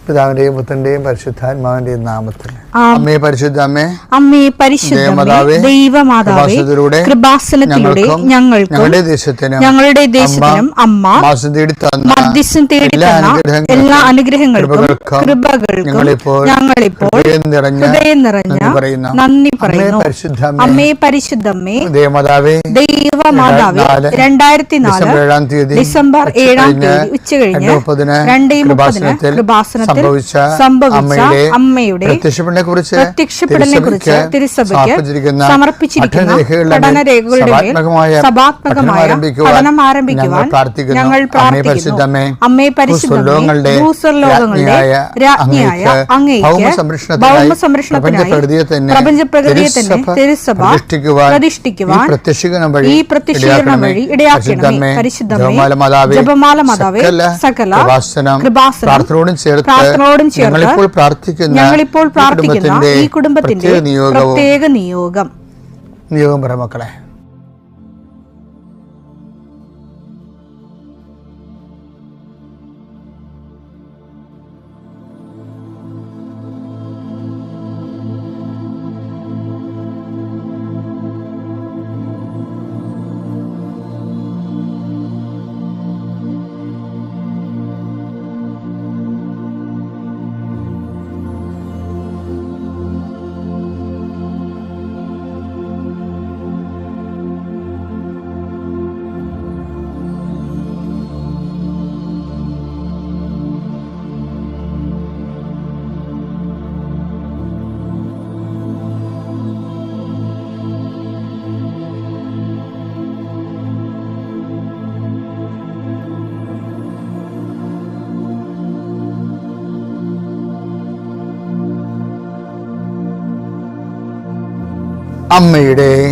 പിതാവിന്റെയും പുത്രന്റെയും പരിശുദ്ധാത്മാവിന്റെയും നാമത്തിൽ അമ്മേ പരിശുദ്ധ അമ്മേ, അമ്മേ പരിശുദ്ധ ദൈവമാതാവേ, കൃപാസനത്തിലൂടെ ഞങ്ങളുടെ ദേശത്തിനും അമ്മ മധ്യസ്ഥം തേടി തന്ന എല്ലാ അനുഗ്രഹങ്ങൾക്കും കൃപകൾക്കും ഞങ്ങളിപ്പോൾ ഹൃദയം നിറഞ്ഞ നന്ദി പറയുന്നു. അമ്മേ പരിശുദ്ധമ്മേ, ദൈവമാതാവേ, 2004 ഡിസംബർ 7 ഉച്ചകഴിഞ്ഞ് 2:30 കൃപാസനത്തിൽ സംഭവിച്ച അമ്മയുടെ പ്രത്യക്ഷപ്പെടലിനെ കുറിച്ച് തിരുസഭയ്ക്ക് സമർപ്പിച്ചിരിക്കുന്ന പഠനരേഖകളുടെ സഭാത്മകമായ പഠനം ആരംഭിക്കുവാൻ ഞങ്ങൾ പ്രാർത്ഥിക്കുന്നു. അമ്മേ പരിശുദ്ധമേ, ഭൂസ്വർലോകങ്ങളുടെ രാജ്ഞിയായ അങ്ങേയ്ക്ക് ഭൗമസംരക്ഷണത്തിനായി പ്രപഞ്ചപ്രകൃതിയെ തന്നെ തിരുസഭ പ്രതിഷ്ഠിക്കുവാൻ ഈ പ്രത്യക്ഷീകരണം വഴി ഇടയാക്കണമേ. പരിശുദ്ധമേ, ജപമാല മാതാവേ, സകല കൃപാസനം പ്രാർത്ഥനയോടും ചേർത്ത് ഞങ്ങളിപ്പോൾ പ്രാർത്ഥിക്കുന്ന ഈ കുടുംബത്തിന്റെ പ്രത്യേക നിയോഗം മക്കളെ.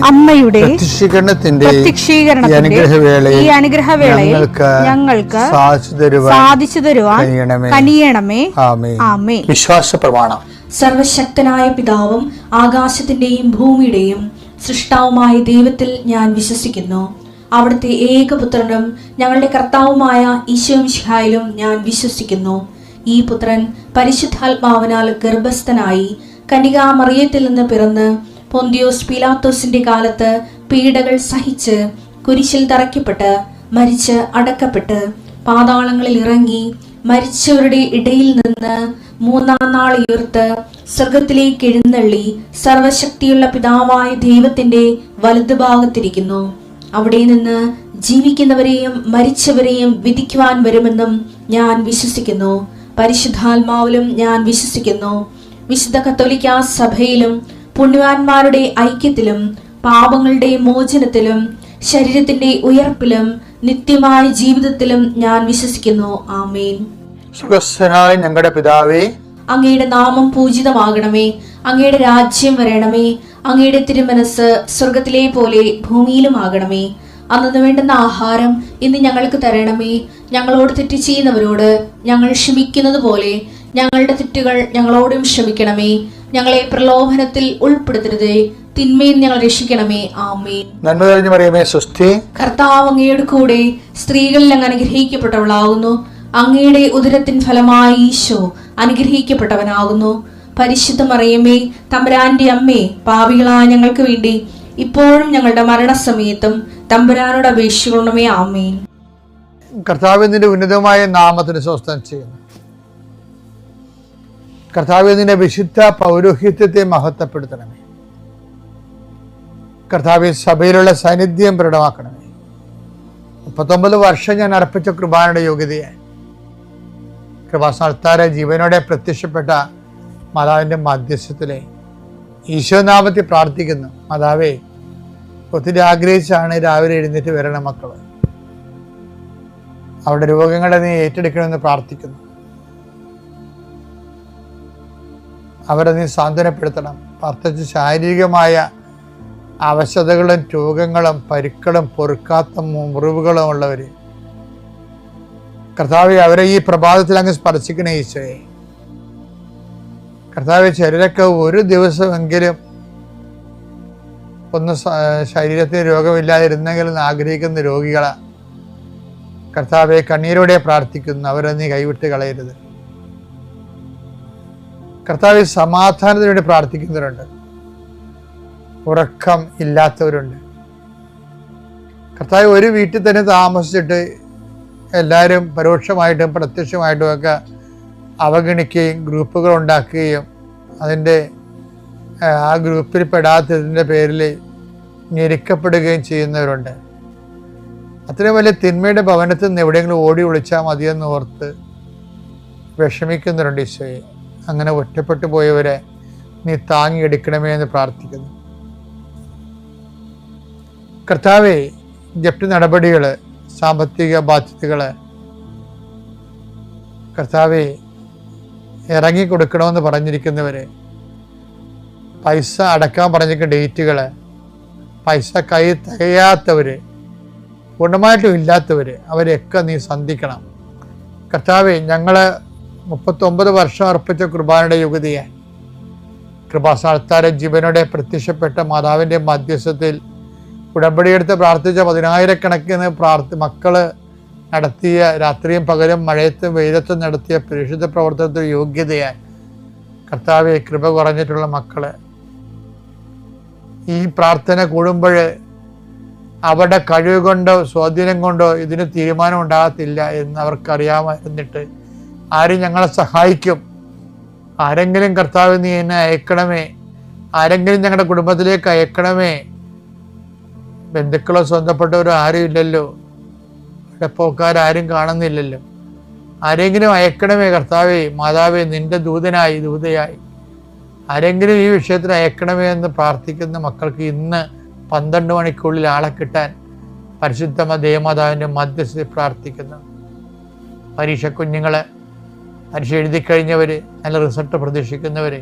അമ്മയുടെ പ്രത്യക്ഷീകരണത്തിന്റെ ഈ അനുഗ്രഹവേളയിൽ ഞങ്ങൾക്ക് സാധിച്ചു തരുവാൻ കനിയണമേ. ആമേൻ. വിശ്വാസ പ്രമാണം. സർവശക്തനായ പിതാവും ആകാശത്തിന്റെയും ഭൂമിയുടെയും സൃഷ്ടാവുമായ ദൈവത്തിൽ ഞാൻ വിശ്വസിക്കുന്നു. അവിടുത്തെ ഏകപുത്രനും ഞങ്ങളുടെ കർത്താവുമായ ഈശോമിശിഹായിലും ഞാൻ വിശ്വസിക്കുന്നു. ഈ പുത്രൻ പരിശുദ്ധാത്മാവിനാൽ ഗർഭസ്ഥനായി കന്യകാമറിയത്തിൽ നിന്ന് പിറന്ന് പൊന്തിയോസ് പീലാത്തോസിന്റെ കാലത്ത് പീഡകൾ സഹിച്ച് കുരിശിൽ തറയ്ക്കപ്പെട്ട് മരിച്ച് അടക്കപ്പെട്ട് പാതാളങ്ങളിൽ ഇറങ്ങി മരിച്ചവരുടെ ഇടയിൽ നിന്ന് 3-ാം നാൾ ഉയർത്ത് സ്വർഗത്തിലേക്ക് എഴുന്നള്ളി സർവശക്തിയുള്ള പിതാവായ ദൈവത്തിന്റെ വലതുഭാഗത്തിരിക്കുന്നു. അവിടെ നിന്ന് ജീവിക്കുന്നവരെയും മരിച്ചവരെയും വിധിക്കുവാൻ വരുമെന്നും ഞാൻ വിശ്വസിക്കുന്നു. പരിശുദ്ധാത്മാവിലും ഞാൻ വിശ്വസിക്കുന്നു. വിശുദ്ധ കത്തോലിക്കാ സഭയിലും പുണ്യവാന്മാരുടെ ഐക്യത്തിലും പാപങ്ങളുടെ മോചനത്തിലും ശരീരത്തിന്റെ ഉയർപ്പിലും നിത്യമായ ജീവിതത്തിലും ഞാൻ വിശ്വസിക്കുന്നു. ആമേൻ. സുഖസ്ഥനായ ഞങ്ങളുടെ പിതാവേ, അങ്ങയുടെ നാമം പൂജിതമാകണമേ. അങ്ങയുടെ രാജ്യം വരണമേ. അങ്ങയുടെ തിരുമനസ് സ്വർഗത്തിലെ പോലെ ഭൂമിയിലും ആകണമേ. അന്നു വേണ്ടുന്ന ആഹാരം ഇന്ന് ഞങ്ങൾക്ക് തരണമേ. ഞങ്ങളോട് തെറ്റ് ചെയ്യുന്നവരോട് ഞങ്ങൾ ക്ഷമിക്കുന്നത് പോലെ ഞങ്ങളുടെ തെറ്റുകൾ ഞങ്ങളോടും ക്ഷമിക്കണമേ. ഞങ്ങളെ പ്രലോഭനത്തിൽ ഉൾപ്പെടുത്തരുതേ, തിന്മയിൽ ഞങ്ങൾ രക്ഷിക്കണമേ. ആമേൻ. നന്മ നിറഞ്ഞ മറിയമേ, സ്വസ്തി. കർത്താവ് അങ്ങയുടെ കൂടെ സ്ത്രീകളിൽ അങ്ങ് അനുഗ്രഹിക്കപ്പെട്ടവളാകുന്നു. അങ്ങയുടെ ഉദരത്തിൻ ഫലമായി ഈശോ അനുഗ്രഹിക്കപ്പെട്ടവനാകുന്നു. പരിശുദ്ധ മറിയമേ, തമ്പുരാന്റെ അമ്മേ, പാപികളായ ഞങ്ങൾക്ക് വേണ്ടി ഇപ്പോഴും ഞങ്ങളുടെ മരണസമയത്തും തമ്പുരാനോട് അപേക്ഷിക്കണമേ. ആമേൻ. കർത്താവിന്റെ ഉന്നതമായ നാമത്തിന് സ്വസ്ഥം ചെയ്യുന്നു. കർത്താവിന്റെ വിശുദ്ധ പൗരോഹിത്യത്തെ മഹത്വപ്പെടുത്തണമേ. കർത്താവ് സഭയിലുള്ള സാന്നിധ്യം പ്രകടമാക്കണമേ. 39 വർഷം ഞാൻ അർപ്പിച്ച കൃപാനയുടെ യോഗ്യതയായി കൃപാസ്ഥാനത്താരെ ജീവനോടെ പ്രത്യക്ഷപ്പെട്ട മാതാവിന്റെ മധ്യസ്ഥത്തിലെ ഈശോനാമത്തിൽ പ്രാർത്ഥിക്കുന്നു. മാതാവേ, ഒത്തിരി ആഗ്രഹിച്ചാണ് രാവിലെ എഴുന്നേറ്റ് വരണം മക്കള്. അവരുടെ രോഗങ്ങളെ നീ ഏറ്റെടുക്കണമെന്ന് പ്രാർത്ഥിക്കുന്നു. അവരെ നീ സാന്ത്വനപ്പെടുത്തണം. പ്രത്യേകിച്ച് ശാരീരികമായ അവശതകളും രോഗങ്ങളും പരുക്കളും പൊറുക്കാത്ത മുറിവുകളും ഉള്ളവർ കർത്താവെ, അവരെ ഈ പ്രഭാതത്തിൽ അങ്ങ് സ്പർശിക്കണേ ഈശോയെ. കർത്താവെ, ചിലരൊക്കെ ഒരു ദിവസമെങ്കിലും ഒന്ന് ശരീരത്തിന് രോഗമില്ലാതിരുന്നെങ്കിലും ആഗ്രഹിക്കുന്ന രോഗികളെ കർത്താവെ കണ്ണീരോടെ പ്രാർത്ഥിക്കുന്നു. അവരെ നീ കൈവിട്ട് കളയരുത്. കർത്താവ് സമാധാനത്തിന് വേണ്ടി പ്രാർത്ഥിക്കുന്നവരുണ്ട്, ഉറക്കം ഇല്ലാത്തവരുണ്ട്. കർത്താവ് ഒരു വീട്ടിൽ തന്നെ താമസിച്ചിട്ട് എല്ലാവരും പരോക്ഷമായിട്ടും പ്രത്യക്ഷമായിട്ടും ഒക്കെ അവഗണിക്കുകയും ഗ്രൂപ്പുകൾ ഉണ്ടാക്കുകയും അതിൻ്റെ ആ ഗ്രൂപ്പിൽ പെടാത്തതിൻ്റെ പേരിൽ ഞെരുക്കപ്പെടുകയും ചെയ്യുന്നവരുണ്ട്. അത്രയും വലിയ തിന്മയുടെ ഭവനത്തിൽ നിന്ന് എവിടെയെങ്കിലും ഓടി ഒളിച്ചാൽ മതിയെന്ന് ഓർത്ത് വിഷമിക്കുന്നവരുണ്ട്. ഈശോയെ, അങ്ങനെ ഒറ്റപ്പെട്ടു പോയവരെ നീ താങ്ങിയെടുക്കണമേ എന്ന് പ്രാർത്ഥിക്കുന്നു. കർത്താവേ, ജപ്തി നടപടികൾ, സാമ്പത്തിക ബാധ്യതകൾ കർത്താവേ ഇറങ്ങിക്കൊടുക്കണമെന്ന് പറഞ്ഞിരിക്കുന്നവരെ, പൈസ അടക്കാൻ പറഞ്ഞിരിക്കുന്ന ഡേറ്റുകൾ, പൈസ കൈ തികയാത്തവർ, പൂർണ്ണമായിട്ടും ഇല്ലാത്തവർ, അവരെയൊക്കെ നീ സന്ധിക്കണം. കർത്താവേ, ഞങ്ങൾ 39 വർഷം അർപ്പിച്ച കുർബാനയുടെ യുഗതിയെ കൃപാസ്ഥാനത്താരെ ജീവനോടെ പ്രത്യക്ഷപ്പെട്ട മാതാവിൻ്റെ മധ്യസ്ഥത്തിൽ ഉടമ്പടിയെടുത്ത് പ്രാർത്ഥിച്ച 10,000 മക്കള് നടത്തിയ രാത്രിയും പകലും മഴയത്തും വെയിലത്തും നടത്തിയ പരിശുദ്ധ പ്രവർത്തനത്തിൽ യോഗ്യതയായി കർത്താവെ, കൃപ കുറഞ്ഞിട്ടുള്ള മക്കള് ഈ പ്രാർത്ഥന കൂടുമ്പോൾ അവരുടെ കഴിവ് കൊണ്ടോ സ്വാധീനം കൊണ്ടോ ഇതിന് തീരുമാനം ഉണ്ടാകത്തില്ല എന്ന് അവർക്കറിയാമായിരുന്നിട്ട് ആരും ഞങ്ങളെ സഹായിക്കും, ആരെങ്കിലും കർത്താവ് നീ എന്നെ അയക്കണമേ, ആരെങ്കിലും ഞങ്ങളുടെ കുടുംബത്തിലേക്ക് അയക്കണമേ. ബന്ധുക്കളോ സ്വന്തപ്പെട്ടവരോ ആരും ഇല്ലല്ലോ, പോക്കാരും കാണുന്നില്ലല്ലോ, ആരെങ്കിലും അയക്കണമേ കർത്താവേ, മാതാവേ, നിന്റെ ദൂതയായി ആരെങ്കിലും ഈ വിഷയത്തിൽ അയക്കണമേ എന്ന് പ്രാർത്ഥിക്കുന്ന മക്കൾക്ക് ഇന്ന് 12 മണിക്കുള്ളിൽ ആളെ കിട്ടാൻ പരിശുദ്ധ ദേവമാതാവിൻ്റെ മധ്യസ്ഥയിൽ പ്രാർത്ഥിക്കുന്നു. പരീക്ഷ കുഞ്ഞുങ്ങളെ, പരീക്ഷ എഴുതി കഴിഞ്ഞവർ, നല്ല റിസൾട്ട് പ്രതീക്ഷിക്കുന്നവർ,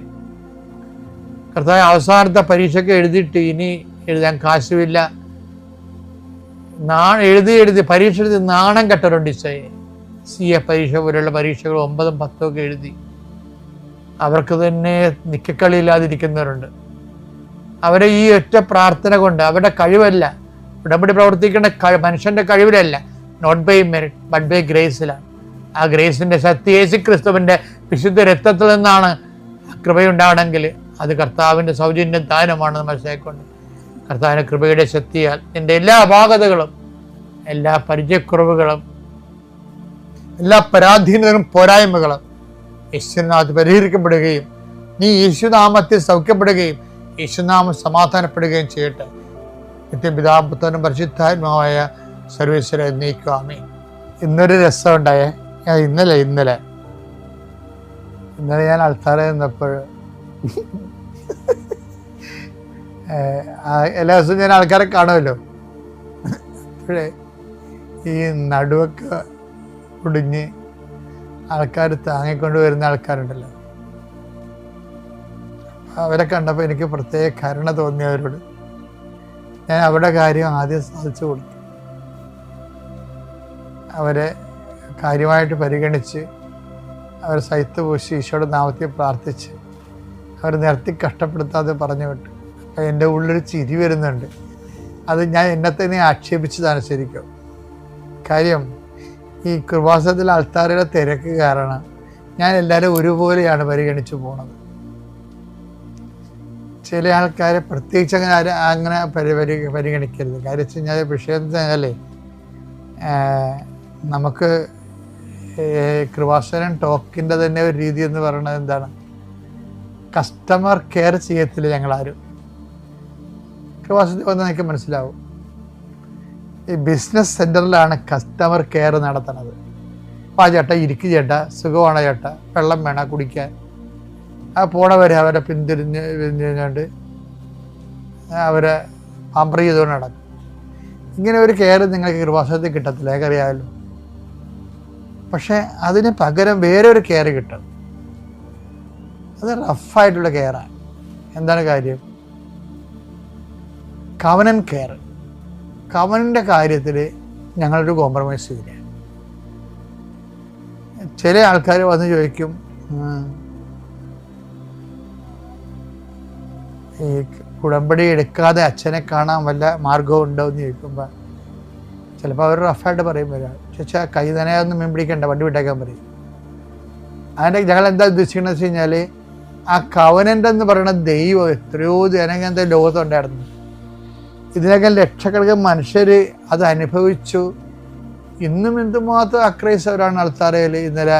കർത്താവ് അവസാനത്തെ പരീക്ഷയ്ക്ക് എഴുതിയിട്ട് ഇനി എഴുതാൻ കാശുമില്ല, എഴുതി പരീക്ഷ എഴുതി നാണം കെട്ടറുണ്ട്. CA പരീക്ഷ പോലുള്ള പരീക്ഷകൾ 9ഉം 10ഉം ഒക്കെ എഴുതി അവർക്ക് തന്നെ നിക്കക്കളിയില്ലാതിരിക്കുന്നവരുണ്ട്. അവരെ ഈ ഒറ്റ പ്രാർത്ഥന കൊണ്ട്, അവരുടെ കഴിവല്ല, ഉടമ്പടി പ്രവർത്തിക്കേണ്ട മനുഷ്യന്റെ കഴിവിലല്ല, not by merit but by ഗ്രേസിലാണ്. ആ ഗ്രേസിന്റെ ശക്തി യേശുക്രിസ്തുവിന്റെ വിശുദ്ധ രക്തത്തിൽ നിന്നാണ്. കൃപയുണ്ടാവണമെങ്കിൽ അത് കർത്താവിന്റെ സൗജന്യ ദാനമാണെന്ന് മനസ്സിലാക്കിക്കൊണ്ട് കർത്താവിന്റെ കൃപയുടെ ശക്തിയാൽ നിന്റെ എല്ലാ അപാകതകളും, എല്ലാ പരിചയക്കുറവുകളും, എല്ലാ പരാധീനതകളും പോരായ്മകളും യേശുനാമത്തിൽ പരിഹരിക്കപ്പെടുകയും നീ യേശുനാമത്തിൽ സൗഖ്യപ്പെടുകയും യേശുനാമം സമാധാനപ്പെടുകയും ചെയ്യട്ടെ. നിത്യപിതാപുത്രനും പരിശുദ്ധാത്മാവായ സർവേശ്വര എന്നേക്കുമേ. ഇന്നൊരു രസം ഉണ്ടായേ. ഇന്നലെ ഞാൻ അൾത്താറ നിന്നപ്പോൾ എല്ലാ ദിവസവും ഞാൻ ആൾക്കാരെ കാണുമല്ലോ. അപ്പോഴേ ഈ നടുവൊക്കെ കുടിഞ്ഞ് ആൾക്കാർ താങ്ങിക്കൊണ്ട് വരുന്ന ആൾക്കാരുണ്ടല്ലോ, അവരെ കണ്ടപ്പോൾ എനിക്ക് പ്രത്യേക കരുണ തോന്നിയവരോട് ഞാൻ അവരുടെ കാര്യം ആദ്യം സാധിച്ചു കൊടുത്തു. അവരെ കാര്യമായിട്ട് പരിഗണിച്ച് അവർ സൈത്ത് പൂശി ഈശോയുടെ നാമത്തിൽ പ്രാർത്ഥിച്ച് അവർ നിർത്തി കഷ്ടപ്പെടുത്താതെ പറഞ്ഞു വിട്ടു. അപ്പം എൻ്റെ ഉള്ളിൽ ചിരി വരുന്നുണ്ട്. അത് ഞാൻ എന്നെ തന്നെ ആക്ഷേപിച്ചതാണ് ശരിക്കും. കാര്യം ഈ കൃപാസനത്തിൽ ആൾത്താരുടെ തിരക്ക് കാരണം ഞാൻ എല്ലാവരും ഒരുപോലെയാണ് പരിഗണിച്ചു പോണത്. ചില ആൾക്കാരെ പ്രത്യേകിച്ച് അങ്ങനെ പരിഗണിക്കരുത്. കാര്യം വെച്ച് കഴിഞ്ഞാൽ വിഷയം വെച്ചാലേ നമുക്ക് കൃപാസനം ടോക്കിൻ്റെ തന്നെ ഒരു രീതി എന്ന് പറയുന്നത് എന്താണ്, കസ്റ്റമർ കെയർ ചെയ്യത്തില്ല ഞങ്ങളാരും. കൃപാസനത്തിൽ വന്ന് എനിക്ക് മനസ്സിലാവും. ഈ ബിസിനസ് സെൻറ്ററിലാണ് കസ്റ്റമർ കെയർ നടത്തുന്നത്. അപ്പോൾ ആ ചേട്ടാ ഇരിക്കു ചേട്ടാ, സുഖമാണോ ചേട്ടാ, വെള്ളം വേണം കുടിക്കാൻ, ആ പോണവരെ അവരെ പിന്തിരിഞ്ഞുകൊണ്ട് അവരെ പാമ്പർ ചെയ്തുകൊണ്ട് നടക്കും. ഇങ്ങനെ ഒരു കെയർ നിങ്ങൾക്ക് കൃപാസനത്തിൽ കിട്ടത്തില്ല, എനിക്കറിയാമല്ലോ. പക്ഷേ അതിന് പകരം വേറെ ഒരു കെയർ കിട്ടും. അത് റഫായിട്ടുള്ള കെയറാണ്. എന്താണ് കാര്യം? കവനൻ കെയർ. കവനൻ്റെ കാര്യത്തിൽ ഞങ്ങളൊരു കോംപ്രമൈസ് ചെയ്യില്ല. ചില ആൾക്കാർ വന്ന് ചോദിക്കും, ഈ ഉടമ്പടി എടുക്കാതെ അച്ഛനെ കാണാൻ വല്ല മാർഗവും ഉണ്ടോ എന്ന് ചോദിക്കുമ്പോൾ ചിലപ്പോൾ അവർ റഫായിട്ട് പറയും, വരാം ചോദിച്ചാൽ കൈ നനയൊന്നും മീൻ പിടിക്കണ്ട, വണ്ടി വിട്ടേക്കാൻ പറയും. അതിൻ്റെ ഞങ്ങൾ എന്താ ഉദ്ദേശിക്കണമെന്ന് വെച്ച് കഴിഞ്ഞാൽ ആ കവനൻ്റ് എന്ന് പറയുന്ന ദൈവം എത്രയോ ജനങ്ങളുടെ ലോകത്തുണ്ടായിരുന്നു. ഇതിനകം ലക്ഷക്കണക്കിന് മനുഷ്യർ അത് അനുഭവിച്ചു. ഇന്നും എന്തുമാത്രം അക്രൈസ്തവരാണ് അൾത്താരയിൽ ഇന്നലെ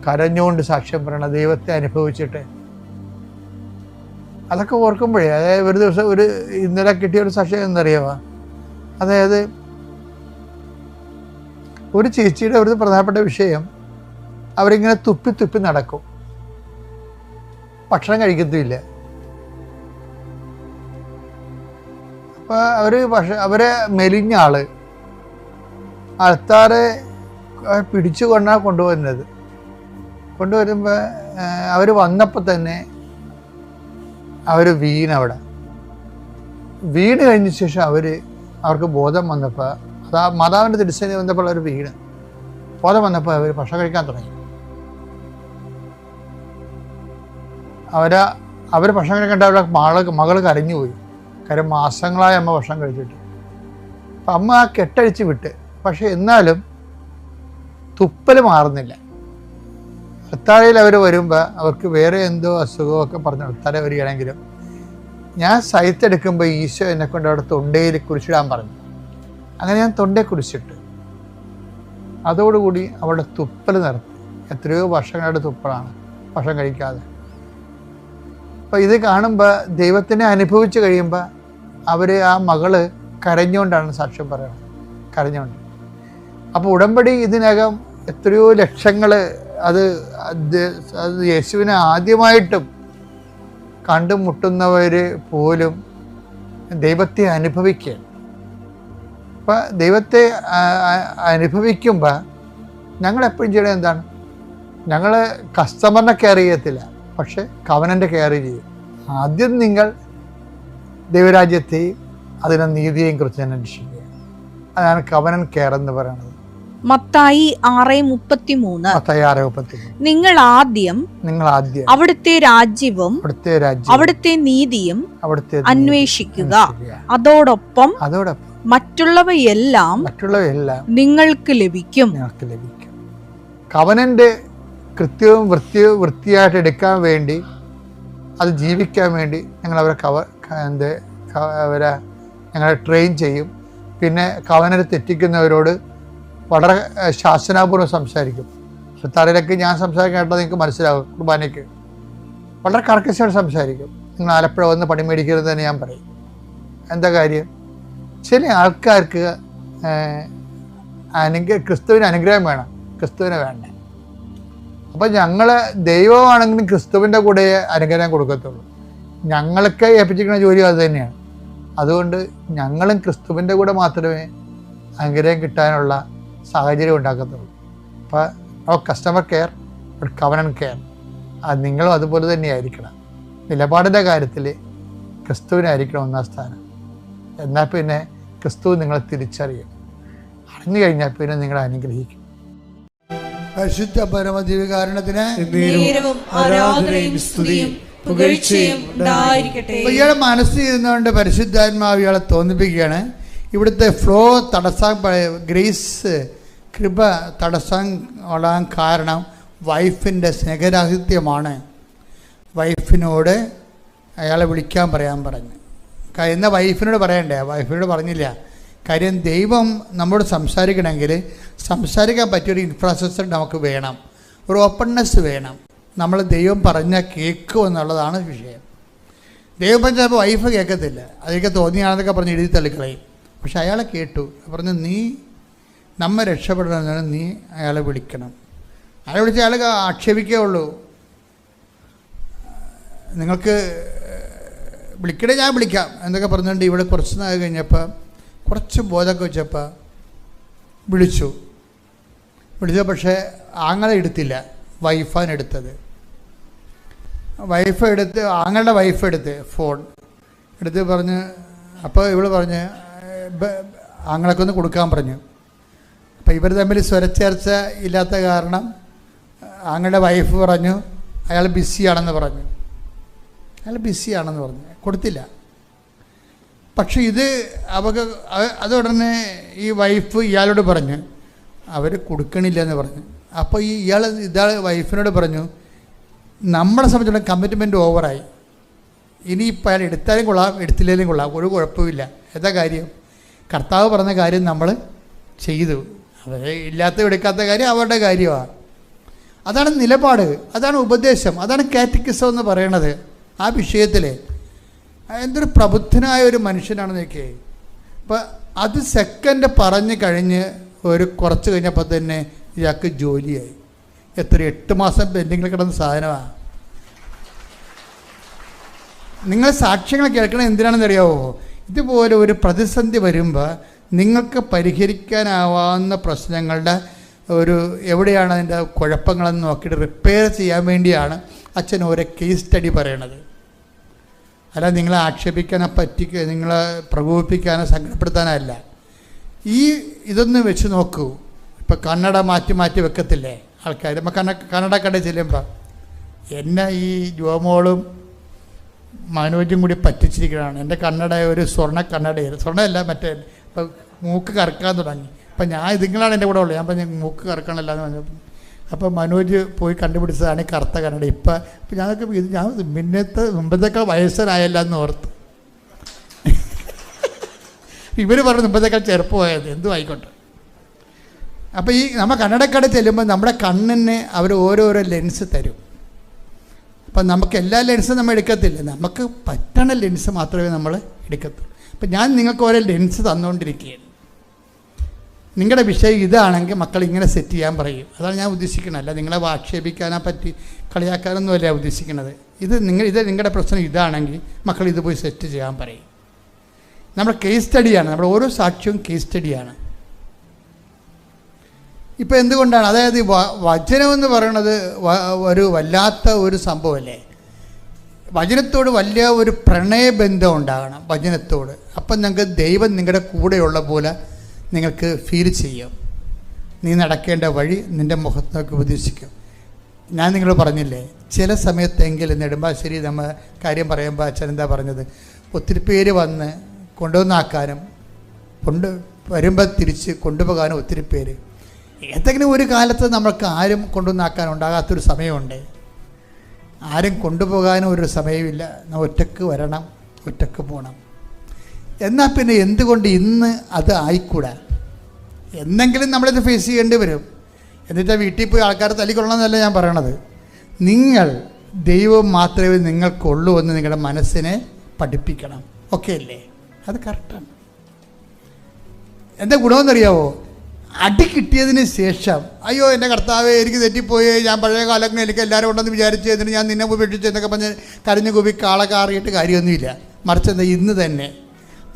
കരഞ്ഞുകൊണ്ട് സാക്ഷ്യം പറയണ ദൈവത്തെ അനുഭവിച്ചിട്ട്. അതൊക്കെ ഓർക്കുമ്പോഴേ, അതായത് ഒരു ദിവസം ഇന്നലെ കിട്ടിയ ഒരു സാക്ഷ്യം എന്നറിയാമോ? അതായത് ഒരു ചേച്ചിയുടെ ഒരു പ്രധാനപ്പെട്ട വിഷയം, അവരിങ്ങനെ തുപ്പി തുപ്പി നടക്കും, ഭക്ഷണം കഴിക്കത്തുമില്ല. അപ്പം അവരെ മെലിഞ്ഞ ആള് ആൾക്കാരെ പിടിച്ചു കൊണ്ടുവരുമ്പോൾ അവർ വന്നപ്പോൾ തന്നെ അവർ വീണവിടെ വീണ് കഴിഞ്ഞ ശേഷം അവർക്ക് ബോധം വന്നപ്പോൾ, അതാ മാതാവിൻ്റെ തിരുസേന വന്നപ്പോൾ അവർ ബോധം വന്നപ്പോൾ അവർ ഭക്ഷണം കഴിക്കാൻ തുടങ്ങി. അവർ ഭക്ഷണം കഴിക്കേണ്ട അവരുടെ മകൾ കരഞ്ഞുപോയി. കാര്യം മാസങ്ങളായി അമ്മ ഭക്ഷണം കഴിച്ചിട്ട്. അപ്പം അമ്മ ആ കെട്ടഴിച്ച് വിട്ട്. പക്ഷെ എന്നാലും തുപ്പൽ മാറുന്നില്ല. അത്താഴയിൽ അവർ വരുമ്പോൾ അവർക്ക് വേറെ എന്തോ അസുഖമൊക്കെ പറഞ്ഞ് അത്താഴ വരികയാണെങ്കിലും ഞാൻ സൈത്തെടുക്കുമ്പോൾ ഈശോ എന്നെ കൊണ്ട് അവിടെ തൊണ്ടയിൽ കുരിശിടാൻ പറഞ്ഞു. അങ്ങനെ ഞാൻ തൊണ്ടയിൽ കുരിശിട്ട്. അതോടുകൂടി അവിടെ തുപ്പൽ നിർത്തി. എത്രയോ വർഷങ്ങളുടെ തുപ്പലാണ് ഭക്ഷണം കഴിക്കാതെ. അപ്പോൾ ഇത് കാണുമ്പോൾ ദൈവത്തിനെ അനുഭവിച്ച് കഴിയുമ്പോൾ ആ മകള് കരഞ്ഞുകൊണ്ടാണ് സാക്ഷ്യം പറയുന്നത്, കരഞ്ഞുകൊണ്ട്. അപ്പോൾ ഉടമ്പടി ഇതിനകം എത്രയോ ലക്ഷങ്ങൾ അത് യേശുവിനെ ആദ്യമായിട്ടും കണ്ടുമുട്ടുന്നവർ പോലും ദൈവത്തെ അനുഭവിക്കുകയാണ്. അപ്പം ദൈവത്തെ അനുഭവിക്കുമ്പോൾ ഞങ്ങളെപ്പോഴും ചെയ്യണത് എന്താണ്? ഞങ്ങൾ കസ്റ്റമറിനെ കെയർ ചെയ്യത്തില്ല, പക്ഷെ കവനൻ്റെ കെയർ ചെയ്യും. ആദ്യം നിങ്ങൾ ദൈവരാജ്യത്തെയും അതിനെ നീതിയെയും കുറിച്ച് തന്നെ അന്വേഷിക്കുക. അതാണ് കവനൻ കെയർ എന്ന് പറയുന്നത്. മത്തായി 6:33 നിങ്ങൾ ആദ്യം അവിടുത്തെ രാജ്യവും അവിടുത്തെ നീതിയും അന്വേഷിക്കുക, അതോടൊപ്പം മറ്റുള്ളവയെല്ലാം നിങ്ങൾക്ക് ലഭിക്കും. കവനന്റെ കൃത്യവും വൃത്തിയായിട്ട് എടുക്കാൻ വേണ്ടി, അത് ജീവിക്കാൻ വേണ്ടി ഞങ്ങൾ അവരെ ട്രെയിൻ ചെയ്യും. പിന്നെ കവനരെ തെറ്റിക്കുന്നവരോട് വളരെ ശാസനാപൂർവ്വം സംസാരിക്കും. തറയിലൊക്കെ ഞാൻ സംസാരിക്കാൻ കേട്ടാൽ നിങ്ങൾക്ക് മനസ്സിലാകും. കുർബാനയ്ക്ക് വളരെ കർക്കശമായിട്ട് സംസാരിക്കും. നിങ്ങൾ ആലപ്പുഴ വന്ന് പണി മേടിക്കരുത് തന്നെ ഞാൻ പറയും. എന്താ കാര്യം? ചില ആൾക്കാർക്ക് ക്രിസ്തുവിന് അനുഗ്രഹം വേണം, ക്രിസ്തുവിനെ വേണ്ട. അപ്പം ഞങ്ങൾ ദൈവമാണെങ്കിലും ക്രിസ്തുവിൻ്റെ കൂടെ അനുഗ്രഹം കൊടുക്കത്തുള്ളൂ. ഞങ്ങൾക്ക് ഏൽപ്പിച്ചിരിക്കുന്ന ജോലി അത് തന്നെയാണ്. അതുകൊണ്ട് ഞങ്ങളും ക്രിസ്തുവിൻ്റെ കൂടെ മാത്രമേ അനുഗ്രഹം കിട്ടാനുള്ള സാഹചര്യം ഉണ്ടാക്കത്തുള്ളൂ. അപ്പോൾ കസ്റ്റമർ കെയർ, കവനൻ കെയർ, അത് നിങ്ങളും അതുപോലെ തന്നെയായിരിക്കണം. നിലപാടിൻ്റെ കാര്യത്തിൽ ക്രിസ്തുവിനായിരിക്കണം ഒന്നാം സ്ഥാനം. എന്നാൽ പിന്നെ ക്രിസ്തു നിങ്ങളെ തിരിച്ചറിയും. അറിഞ്ഞു കഴിഞ്ഞാൽ പിന്നെ നിങ്ങളെ അനുഗ്രഹിക്കും. പരിശുദ്ധ പരമദിവ്യകാരുണ്യത്തിന് ഇയാളെ മനസ്സിൽ ഇരുന്നുകൊണ്ട് പരിശുദ്ധാത്മാവ് ഇയാളെ തോന്നിപ്പിക്കുകയാണ്. ഇവിടുത്തെ ഫ്ലോ തടസ്സം, ഗ്രേസ് കൃപ തടസ്സം ഓടാൻ കാരണം വൈഫിൻ്റെ സ്നേഹരാഹിത്യമാണ്. വൈഫിനോട് അയാളെ വിളിക്കാൻ പറയാൻ പറഞ്ഞു. എന്നാൽ വൈഫിനോട് പറയണ്ടേ? വൈഫിനോട് പറഞ്ഞില്ല. കാര്യം ദൈവം നമ്മോട് സംസാരിക്കണമെങ്കിൽ സംസാരിക്കാൻ പറ്റിയൊരു ഇൻഫ്രാസ്ട്രക്ചർ നമുക്ക് വേണം, ഒരു ഓപ്പൺനെസ് വേണം. നമ്മൾ ദൈവം പറഞ്ഞാൽ കേൾക്കും എന്നുള്ളതാണ് വിഷയം. ദൈവം പറഞ്ഞപ്പോൾ വൈഫ് കേൾക്കത്തില്ല. അതൊക്കെ തോന്നിയാണെന്നൊക്കെ പറഞ്ഞ് എഴുതി തള്ളിക്കളയും. പക്ഷെ അയാളെ കേട്ടു. പറഞ്ഞു, നീ നമ്മെ രക്ഷപ്പെടണമെന്നാണ്, നീ അയാളെ വിളിക്കണം. അയാളെ വിളിച്ച് അയാൾ ആക്ഷേപിക്കുകയുള്ളൂ. നിങ്ങൾക്ക് വിളിക്കണേ ഞാൻ വിളിക്കാം എന്നൊക്കെ പറഞ്ഞുകൊണ്ട് ഇവിടെ കുറച്ച് നാൾ കഴിഞ്ഞപ്പോൾ കുറച്ച് ബോധമൊക്കെ വെച്ചപ്പോൾ വിളിച്ചു. പക്ഷേ ആങ്ങളെ എടുത്തില്ല, വൈഫാണ് എടുത്തത്. ആങ്ങളുടെ വൈഫ് എടുത്ത് ഫോൺ എടുത്ത് പറഞ്ഞ്, അപ്പോൾ ഇവള് പറഞ്ഞ് ആങ്ങളൊക്കെ ഒന്ന് കൊടുക്കാൻ പറഞ്ഞു. അപ്പോൾ ഇവർ തമ്മിൽ സ്വരച്ചേർച്ച ഇല്ലാത്ത കാരണം ആങ്ങളുടെ വൈഫ് പറഞ്ഞു അയാൾ ബിസിയാണെന്ന് പറഞ്ഞു. കൊടുത്തില്ല. പക്ഷെ ഇത് അതുടനെ ഈ വൈഫ് ഇയാളോട് പറഞ്ഞു അവർ കൊടുക്കണില്ല എന്ന് പറഞ്ഞു. അപ്പോൾ ഇയാൾ വൈഫിനോട് പറഞ്ഞു, നമ്മളെ സംബന്ധിച്ചിടത്തോളം കമ്മിറ്റ്മെൻറ്റ് ഓവറായി. ഇനിയിപ്പോൾ അയാൾ എടുത്താലും കൊള്ളാം എടുത്തില്ലെങ്കിലും കൊള്ളാം, ഒരു കുഴപ്പമില്ല. എന്താ കാര്യം? കർത്താവ് പറഞ്ഞ കാര്യം നമ്മൾ ചെയ്തു. അവർ ഇല്ലാത്ത എടുക്കാത്ത കാര്യം അവരുടെ കാര്യമാണ്. അതാണ് നിലപാട്, അതാണ് ഉപദേശം, അതാണ് കാറ്റക്കിസം എന്ന് പറയണത്. ആ വിഷയത്തിൽ എന്തൊരു പ്രബുദ്ധനായ ഒരു മനുഷ്യനാണെന്നൊക്കെ. അപ്പം അത് സെക്കൻഡ് പറഞ്ഞ് കഴിഞ്ഞ് ഒരു കുറച്ച് കഴിഞ്ഞപ്പോൾ തന്നെ ഇയാൾക്ക് ജോലിയായി. എത്ര 8 മാസം പെൻഡിങ്ങിൽ കിടന്ന സാധനമാണ്. നിങ്ങൾ സാക്ഷ്യങ്ങൾ കേൾക്കണം എന്തിനാണെന്ന് അറിയാവോ? ഇതുപോലെ ഒരു പ്രതിസന്ധി വരുമ്പോൾ നിങ്ങൾക്ക് പരിഹരിക്കാനാവാവുന്ന പ്രശ്നങ്ങളുടെ എവിടെയാണ് അതിൻ്റെ കുഴപ്പങ്ങളെന്ന് നോക്കിയിട്ട് റിപ്പയർ ചെയ്യാൻ വേണ്ടിയാണ് അച്ഛൻ ഓരോ കേസ് സ്റ്റഡി പറയണത്. അല്ല നിങ്ങളെ ആക്ഷേപിക്കാനോ നിങ്ങളെ പ്രകോപിപ്പിക്കാനോ സങ്കടപ്പെടുത്താനല്ല. ഇതൊന്ന് വെച്ച് നോക്കൂ. ഇപ്പം കന്നഡ മാറ്റി വെക്കത്തില്ലേ ആൾക്കാർ? നമ്മൾ കന്നഡ കടയിൽ ചെല്ലുമ്പോൾ എന്നെ ഈ ജോമോളും മനോജും കൂടി പറ്റിച്ചിരിക്കുകയാണ്. എൻ്റെ കന്നഡ ഒരു സ്വർണ്ണ കന്നഡയായിരുന്നു. സ്വർണ്ണമല്ല മറ്റേ. ഇപ്പം മൂക്ക് കറക്കാൻ തുടങ്ങി. അപ്പം ഞാൻ ഇതിങ്ങളാണ് എൻ്റെ കൂടെ ഉള്ളത്. ഞാൻ പറഞ്ഞു മൂക്ക് കറക്കണമല്ല എന്ന് പറഞ്ഞു. അപ്പോൾ മനോജ് പോയി കണ്ടുപിടിച്ചതാണ് ഈ കറുത്ത കന്നഡ. ഇപ്പം ഞാൻ മുമ്പത്തേക്കാൾ വയസ്സനായല്ല എന്ന് ഓർത്ത്. ഇവർ പറഞ്ഞു മുമ്പത്തേക്കാൾ ചെറുപ്പമായത്. എന്തും ആയിക്കോട്ടെ. അപ്പോൾ നമ്മൾ കന്നഡക്കട ചെല്ലുമ്പോൾ നമ്മുടെ കണ്ണിന് അവർ ഓരോരോ ലെൻസ് തരും. അപ്പം നമുക്ക് എല്ലാ ലെൻസും നമ്മൾ എടുക്കത്തില്ല. നമുക്ക് പറ്റണ ലെൻസ് മാത്രമേ നമ്മൾ എടുക്കത്തുള്ളൂ. അപ്പം ഞാൻ നിങ്ങൾക്ക് ഓരോ ലെൻസ് തന്നുകൊണ്ടിരിക്കുകയാണ്. നിങ്ങളുടെ വിഷയം ഇതാണെങ്കിൽ മക്കൾ ഇങ്ങനെ സെറ്റ് ചെയ്യാൻ പറയും. അതാണ് ഞാൻ ഉദ്ദേശിക്കുന്നത്. അല്ല നിങ്ങളെ ആക്ഷേപിക്കാനെ പറ്റി കളിയാക്കാനൊന്നുമല്ല ഉദ്ദേശിക്കുന്നത്. ഇത് നിങ്ങളുടെ പ്രശ്നം ഇതാണെങ്കിൽ മക്കൾ ഇത് പോയി സെറ്റ് ചെയ്യാൻ പറയും. നമ്മുടെ കേസ് സ്റ്റഡിയാണ്. നമ്മുടെ ഓരോ സാക്ഷ്യവും കേസ് സ്റ്റഡിയാണ്. ഇപ്പോൾ എന്തുകൊണ്ടാണ്? അതായത് വചനമെന്ന് പറയണത് ഒരു വല്ലാത്ത ഒരു സംഭവമല്ലേ. വചനത്തോട് വലിയ ഒരു പ്രണയബന്ധം ഉണ്ടാകണം വചനത്തോട്. അപ്പം നിങ്ങൾക്ക് ദൈവം നിങ്ങളുടെ കൂടെയുള്ള പോലെ നിങ്ങൾക്ക് ഫീൽ ചെയ്യും. നീ നടക്കേണ്ട വഴി നിൻ്റെ മുഖത്തേക്ക് ഉപദേശിക്കും. ഞാൻ നിങ്ങളോട് പറഞ്ഞില്ലേ, ചില സമയത്തെങ്കിലും നെടുമ്പാശ്ശേരി നമ്മൾ കാര്യം പറയുമ്പോൾ അച്ഛൻ എന്താ പറഞ്ഞത്? ഒത്തിരി പേര് വന്ന് കൊണ്ടുവന്നാക്കാനും വരുമ്പോൾ തിരിച്ച് കൊണ്ടുപോകാനും ഒത്തിരി പേര്. ഏതെങ്കിലും ഒരു കാലത്ത് നമ്മൾക്ക് ആരും കൊണ്ടുവന്നാക്കാനുണ്ടാകാത്തൊരു സമയമുണ്ട്. ആരും കൊണ്ടുപോകാനും ഒരു സമയമില്ല. നമ്മൾ ഒറ്റക്ക് വരണം, ഒറ്റക്ക് പോകണം. എന്നാൽ പിന്നെ എന്തുകൊണ്ട് ഇന്ന് അത് ആയിക്കൂടാ? എന്തെങ്കിലും നമ്മളിത് ഫേസ് ചെയ്യേണ്ടി വരും. എന്നിട്ട് വീട്ടിൽ പോയി ആൾക്കാരെ തല്ലിക്കൊള്ളണമെന്നല്ല ഞാൻ പറയണത്. നിങ്ങൾ ദൈവം മാത്രമേ നിങ്ങൾക്കുള്ളൂ എന്ന് നിങ്ങളുടെ മനസ്സിനെ പഠിപ്പിക്കണം. ഓക്കെ അല്ലേ? അത് കറക്റ്റാണ്. എന്താ ഗുണമെന്നറിയാവോ? അടി കിട്ടിയതിന് ശേഷം അയ്യോ എൻ്റെ കർത്താവേ എനിക്ക് തെറ്റിപ്പോയി, ഞാൻ പഴയ കാലങ്ങളിൽ എനിക്ക് എല്ലാവരും ഉണ്ടെന്ന് വിചാരിച്ചു, എന്നിട്ട് ഞാൻ നിന്നെ ഉപേക്ഷിച്ചു എന്നൊക്കെ പറഞ്ഞ് കരഞ്ഞു കൂപ്പി കാളെ കാറിയിട്ട് കാര്യമൊന്നുമില്ല. മറിച്ച് എന്താ, ഇന്ന് തന്നെ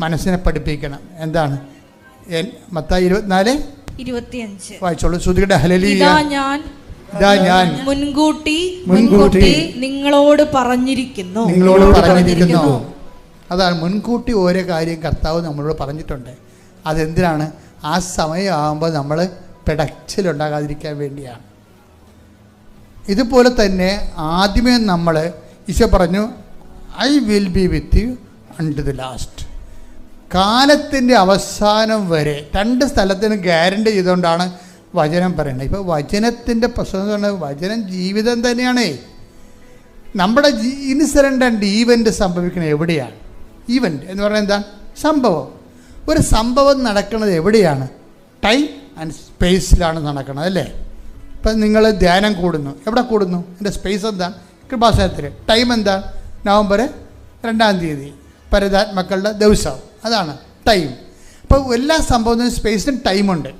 മനസ്സിനെ പഠിപ്പിക്കണം. എന്താണ്? മത്തായി 24:25 വായിച്ചോളൂ. ശ്രുതിയുടെ ഹല്ലേലൂയ. ഇതാ ഞാൻ മുൻകൂട്ടി നിങ്ങളോട് പറഞ്ഞിരിക്കുന്നു. അതാണ് മുൻകൂട്ടി ഓരോ കാര്യം കർത്താവ് നമ്മളോട് പറഞ്ഞിട്ടുണ്ട്. അതെന്തിനാണ്? ആ സമയമാകുമ്പോൾ നമ്മൾ പിടച്ചിലുണ്ടാകാതിരിക്കാൻ വേണ്ടിയാണ്. ഇതുപോലെ തന്നെ ആദ്യമേ നമ്മൾ ഈശോ പറഞ്ഞു, I will be with U unto the last. കാലത്തിൻ്റെ അവസാനം വരെ 2 സ്ഥലത്തിന് ഗ്യാരണ്ടി ചെയ്തുകൊണ്ടാണ് വചനം പറയുന്നത്. ഇപ്പോൾ വചനത്തിൻ്റെ പ്രശ്നം എന്ന് പറഞ്ഞാൽ വചനം ജീവിതം തന്നെയാണ്. നമ്മുടെ ഇൻസിഡൻ്റ് ആൻഡ് ഈവൻ്റ് സംഭവിക്കുന്നത് എവിടെയാണ്? ഈവൻ്റ് എന്ന് പറഞ്ഞാൽ എന്താ? സംഭവം. ഒരു സംഭവം നടക്കുന്നത് എവിടെയാണ്? ടൈം ആൻഡ് സ്പേസിലാണ് നടക്കുന്നത്, അല്ലേ? ഇപ്പം നിങ്ങൾ ധ്യാനം കൂടുന്നു, എവിടെ കൂടുന്നു? എൻ്റെ സ്പേസ് എന്താണ്? കൃപാസനത്തിൽ. ടൈം എന്താ? നവംബർ 2-ാം തീയതി പരിതാത്മക്കളുടെ ദിവസം. അതാണ് ടൈം. അപ്പോൾ എല്ലാ സംഭവത്തിനും സ്പേസും ടൈമുണ്ട്.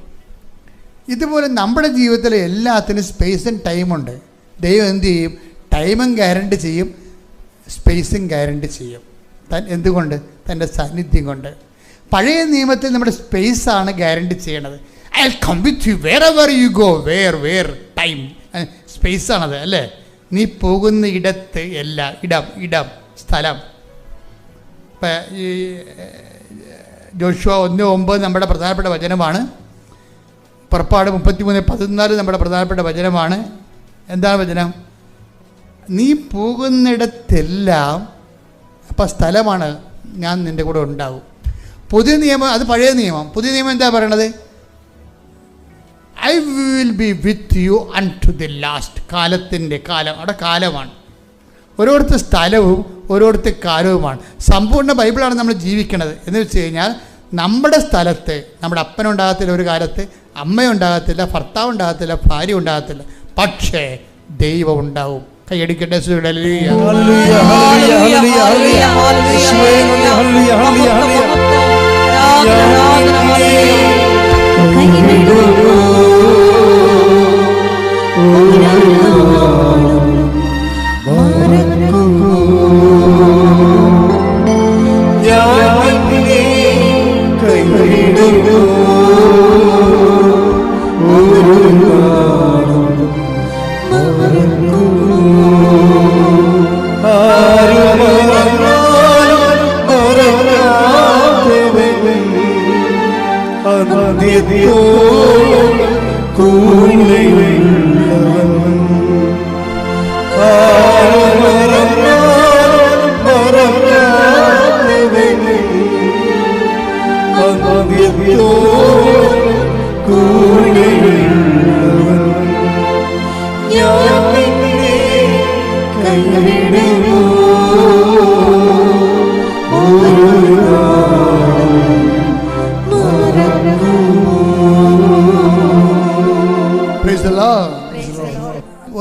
ഇതുപോലെ നമ്മുടെ ജീവിതത്തിലെ എല്ലാത്തിനും സ്പേസും ടൈമുണ്ട്. ദൈവം എന്ത് ചെയ്യും? ടൈമും ഗ്യാരണ്ടി ചെയ്യും, സ്പേസും ഗ്യാരണ്ടി ചെയ്യും. എന്തുകൊണ്ട്? തൻ്റെ സാന്നിധ്യം കൊണ്ട്. പഴയ നിയമത്തിൽ നമ്മുടെ സ്പേസാണ് ഗ്യാരണ്ടി ചെയ്യണത്. I will come with you wherever you go. Where time സ്പേസാണത്, അല്ലേ? നീ പോകുന്ന ഇടത്ത് ഇടം സ്ഥലം. ഇപ്പം ഈ ജോഷുവ 1:9 നമ്മുടെ പ്രധാനപ്പെട്ട വചനമാണ്. പുറപ്പാട് 33:14 നമ്മുടെ പ്രധാനപ്പെട്ട വചനമാണ്. എന്താണ് വചനം? നീ പോകുന്നിടത്തെല്ലാം, അപ്പം സ്ഥലമാണ്, ഞാൻ നിൻ്റെ കൂടെ ഉണ്ടാവും. പുതിയ നിയമം, അത് പഴയ നിയമം. പുതിയ നിയമം എന്താ പറയണത്? I will be with you unto the last. കാലത്തിൻ്റെ കാലം, അവിടെ കാലമാണ്. ഓരോരുത്തർ സ്ഥലവും ഓരോരുത്തർ കാലവുമാണ്. സമ്പൂർണ്ണ ബൈബിളാണ് നമ്മൾ ജീവിക്കുന്നത്. എന്ന് വെച്ച് കഴിഞ്ഞാൽ നമ്മുടെ സ്ഥലത്ത് നമ്മുടെ അപ്പനുണ്ടാകത്തില്ല ഒരു കാലത്ത്, അമ്മയുണ്ടാകത്തില്ല, ഭർത്താവ് ഉണ്ടാകത്തില്ല, ഭാര്യ ഉണ്ടാകത്തില്ല, പക്ഷേ ദൈവം ഉണ്ടാവും. കൈയടിക്കട്ടെ.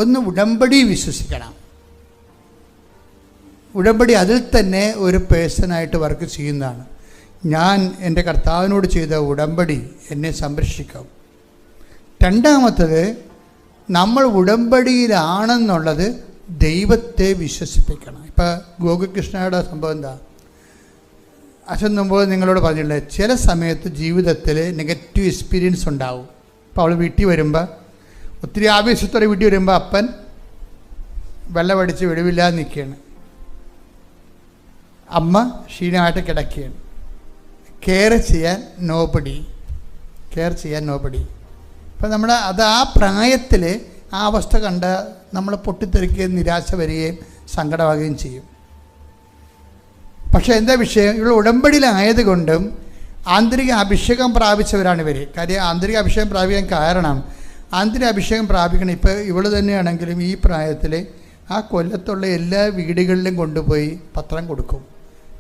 ഒന്ന് ഉടമ്പടി വിശ്വസിക്കണം. ഉടമ്പടി അതിൽ തന്നെ ഒരു പേഴ്സണായിട്ട് വർക്ക് ചെയ്യുന്നതാണ്. ഞാൻ എൻ്റെ കർത്താവിനോട് ചെയ്ത ഉടമ്പടി എന്നെ സംരക്ഷിക്കും. രണ്ടാമത്തത്, നമ്മൾ ഉടമ്പടിയിലാണെന്നുള്ളത് ദൈവത്തെ വിശ്വസിപ്പിക്കണം. ഇപ്പോൾ ഗോകുകൃഷ്ണയുടെ സംഭവം എന്താ? അച്ഛൻ മുമ്പ് നിങ്ങളോട് പറഞ്ഞില്ലേ, ചില സമയത്ത് ജീവിതത്തിൽ നെഗറ്റീവ് എക്സ്പീരിയൻസ് ഉണ്ടാവും. ഇപ്പോൾ അവൾ വീട്ടിൽ വരുമ്പോൾ, ഒത്തിരി ആവേശത്തോടെ വീട്ടിൽ വരുമ്പോൾ അപ്പൻ വെള്ളമടിച്ച് വെളിവില്ലാതെ നിൽക്കുകയാണ്, അമ്മ ക്ഷീണമായിട്ട് കിടക്കുകയാണ്. കെയർ ചെയ്യാൻ നോബഡി. അപ്പം നമ്മൾ അത് ആ പ്രായത്തിൽ ആ അവസ്ഥ കണ്ട നമ്മൾ പൊട്ടിത്തെറിക്കുകയും നിരാശ വരികയും സങ്കടമാകുകയും ചെയ്യും. പക്ഷേ എന്താ വിഷയം? ഇവിടെ ഉടമ്പടിയിലായതുകൊണ്ടും ആന്തരിക അഭിഷേകം പ്രാപിച്ചവരാണ് ഇവർ. കാര്യം ആന്തരിക അഭിഷേകം പ്രാപിക്കാൻ കാരണം, ആന്തരിക അഭിഷേകം പ്രാപിക്കണം. ഇപ്പോൾ ഇവൾ തന്നെയാണെങ്കിലും ഈ പ്രായത്തിൽ ആ കൊല്ലത്തുള്ള എല്ലാ വീടുകളിലും കൊണ്ടുപോയി പത്രം കൊടുക്കും.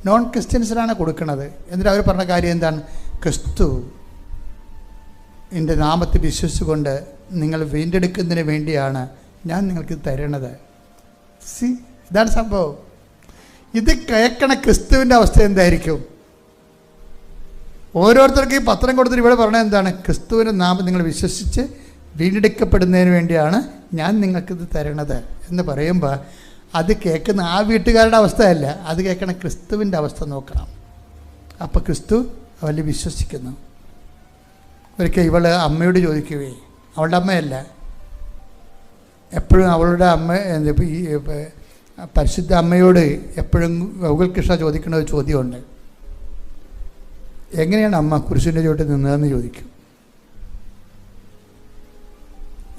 നോൺ ക്രിസ്ത്യൻസിനാണ് കൊടുക്കുന്നത്. എന്നിട്ട് അവർ പറഞ്ഞ കാര്യം എന്താണ്? ക്രിസ്തു എൻ്റെ നാമത്തിൽ വിശ്വസിച്ചുകൊണ്ട് നിങ്ങൾ വീണ്ടെടുക്കുന്നതിന് വേണ്ടിയാണ് ഞാൻ നിങ്ങൾക്ക് തരണത്. ഇതാണ് സംഭവം. ഇത് കേൾക്കണ ക്രിസ്തുവിൻ്റെ അവസ്ഥ എന്തായിരിക്കും? ഓരോരുത്തർക്കും ഈ പത്രം കൊടുത്തിട്ട് ഇവിടെ പറഞ്ഞത് എന്താണ്? ക്രിസ്തുവിൻ്റെ നാമം നിങ്ങൾ വിശ്വസിച്ച് വീണ്ടെടുക്കപ്പെടുന്നതിന് വേണ്ടിയാണ് ഞാൻ നിങ്ങൾക്കിത് തരണത് എന്ന് പറയുമ്പോൾ, അത് കേൾക്കുന്ന ആ വീട്ടുകാരുടെ അവസ്ഥയല്ല, അത് കേൾക്കണ ക്രിസ്തുവിൻ്റെ അവസ്ഥ നോക്കണം. അപ്പോൾ ക്രിസ്തു അവരിൽ വിശ്വസിക്കുന്നു. ഒരിക്കൽ ഇവൾ അമ്മയോട് ചോദിക്കുകയെ, അവളുടെ അമ്മയല്ല, എപ്പോഴും അവളുടെ അമ്മ ഈ പരിശുദ്ധ അമ്മയോട് എപ്പോഴും ഗോകുൽകൃഷ്ണ ചോദിക്കുന്ന ഒരു ചോദ്യമുണ്ട്. എങ്ങനെയാണ് അമ്മ കുരിശിൻ്റെ ചുവട്ടിൽ നിന്നതെന്ന് ചോദിക്കും.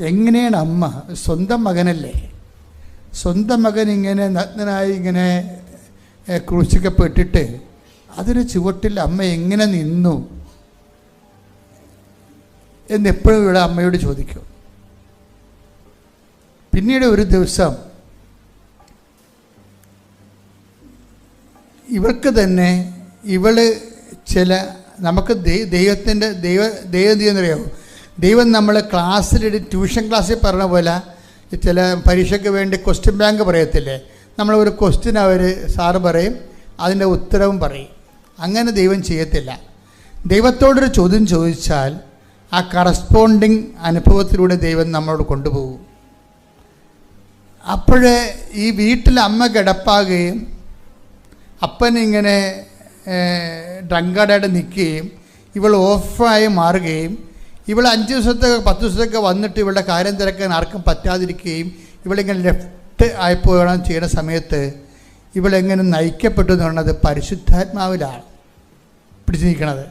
എങ്ങനെയാണ് അമ്മ? സ്വന്തം മകനല്ലേ, സ്വന്തം മകൻ ഇങ്ങനെ നഗ്നനായി ഇങ്ങനെ ക്രൂശിക്കപ്പെട്ടിട്ട് അതിന് ചുവട്ടിൽ അമ്മ എങ്ങനെ നിന്നു എന്നെപ്പോഴും ഇവിടെ അമ്മയോട് ചോദിക്കും. പിന്നീട് ഒരു ദിവസം ഇവൾക്ക് തന്നെ ചില നമുക്ക് ദൈവം ചെയ്യുന്നറിയാമോ? ദൈവം നമ്മൾ ട്യൂഷൻ ക്ലാസ്സിൽ പറഞ്ഞ പോലെ ചില പരീക്ഷയ്ക്ക് വേണ്ടി ക്വസ്റ്റ്യൻ ബാങ്ക് പറയത്തില്ലേ, നമ്മളൊരു ക്വസ്റ്റ്യൻ സാറ് പറയും, അതിൻ്റെ ഉത്തരവും പറയും. അങ്ങനെ ദൈവം ചെയ്യത്തില്ല. ദൈവത്തോടൊരു ചോദ്യം ചോദിച്ചാൽ ആ കറസ്പോണ്ടിങ് അനുഭവത്തിലൂടെ ദൈവം നമ്മളോട് കൊണ്ടുപോകും. അപ്പോഴേ ഈ വീട്ടിൽ അമ്മ കിടപ്പാകുകയും അപ്പൻ ഇങ്ങനെ ഡ്രങ്കാർഡായിട്ട് നിൽക്കുകയും ഇവൾ ഓഫായി മാറുകയും ഇവൾ 5 ദിവസത്തേക്ക് 10 ദിവസത്തേക്ക് വന്നിട്ട് ഇവളുടെ കാര്യം തിരക്കാൻ ആർക്കും പറ്റാതിരിക്കുകയും ഇവളിങ്ങനെ ലെഫ്റ്റ് ആയിപ്പോകണം ചെയ്യുന്ന സമയത്ത് ഇവളെങ്ങനെ നയിക്കപ്പെട്ടു എന്ന് പറയുന്നത് പരിശുദ്ധാത്മാവിലാണ് പിടിച്ചു നിൽക്കണത്.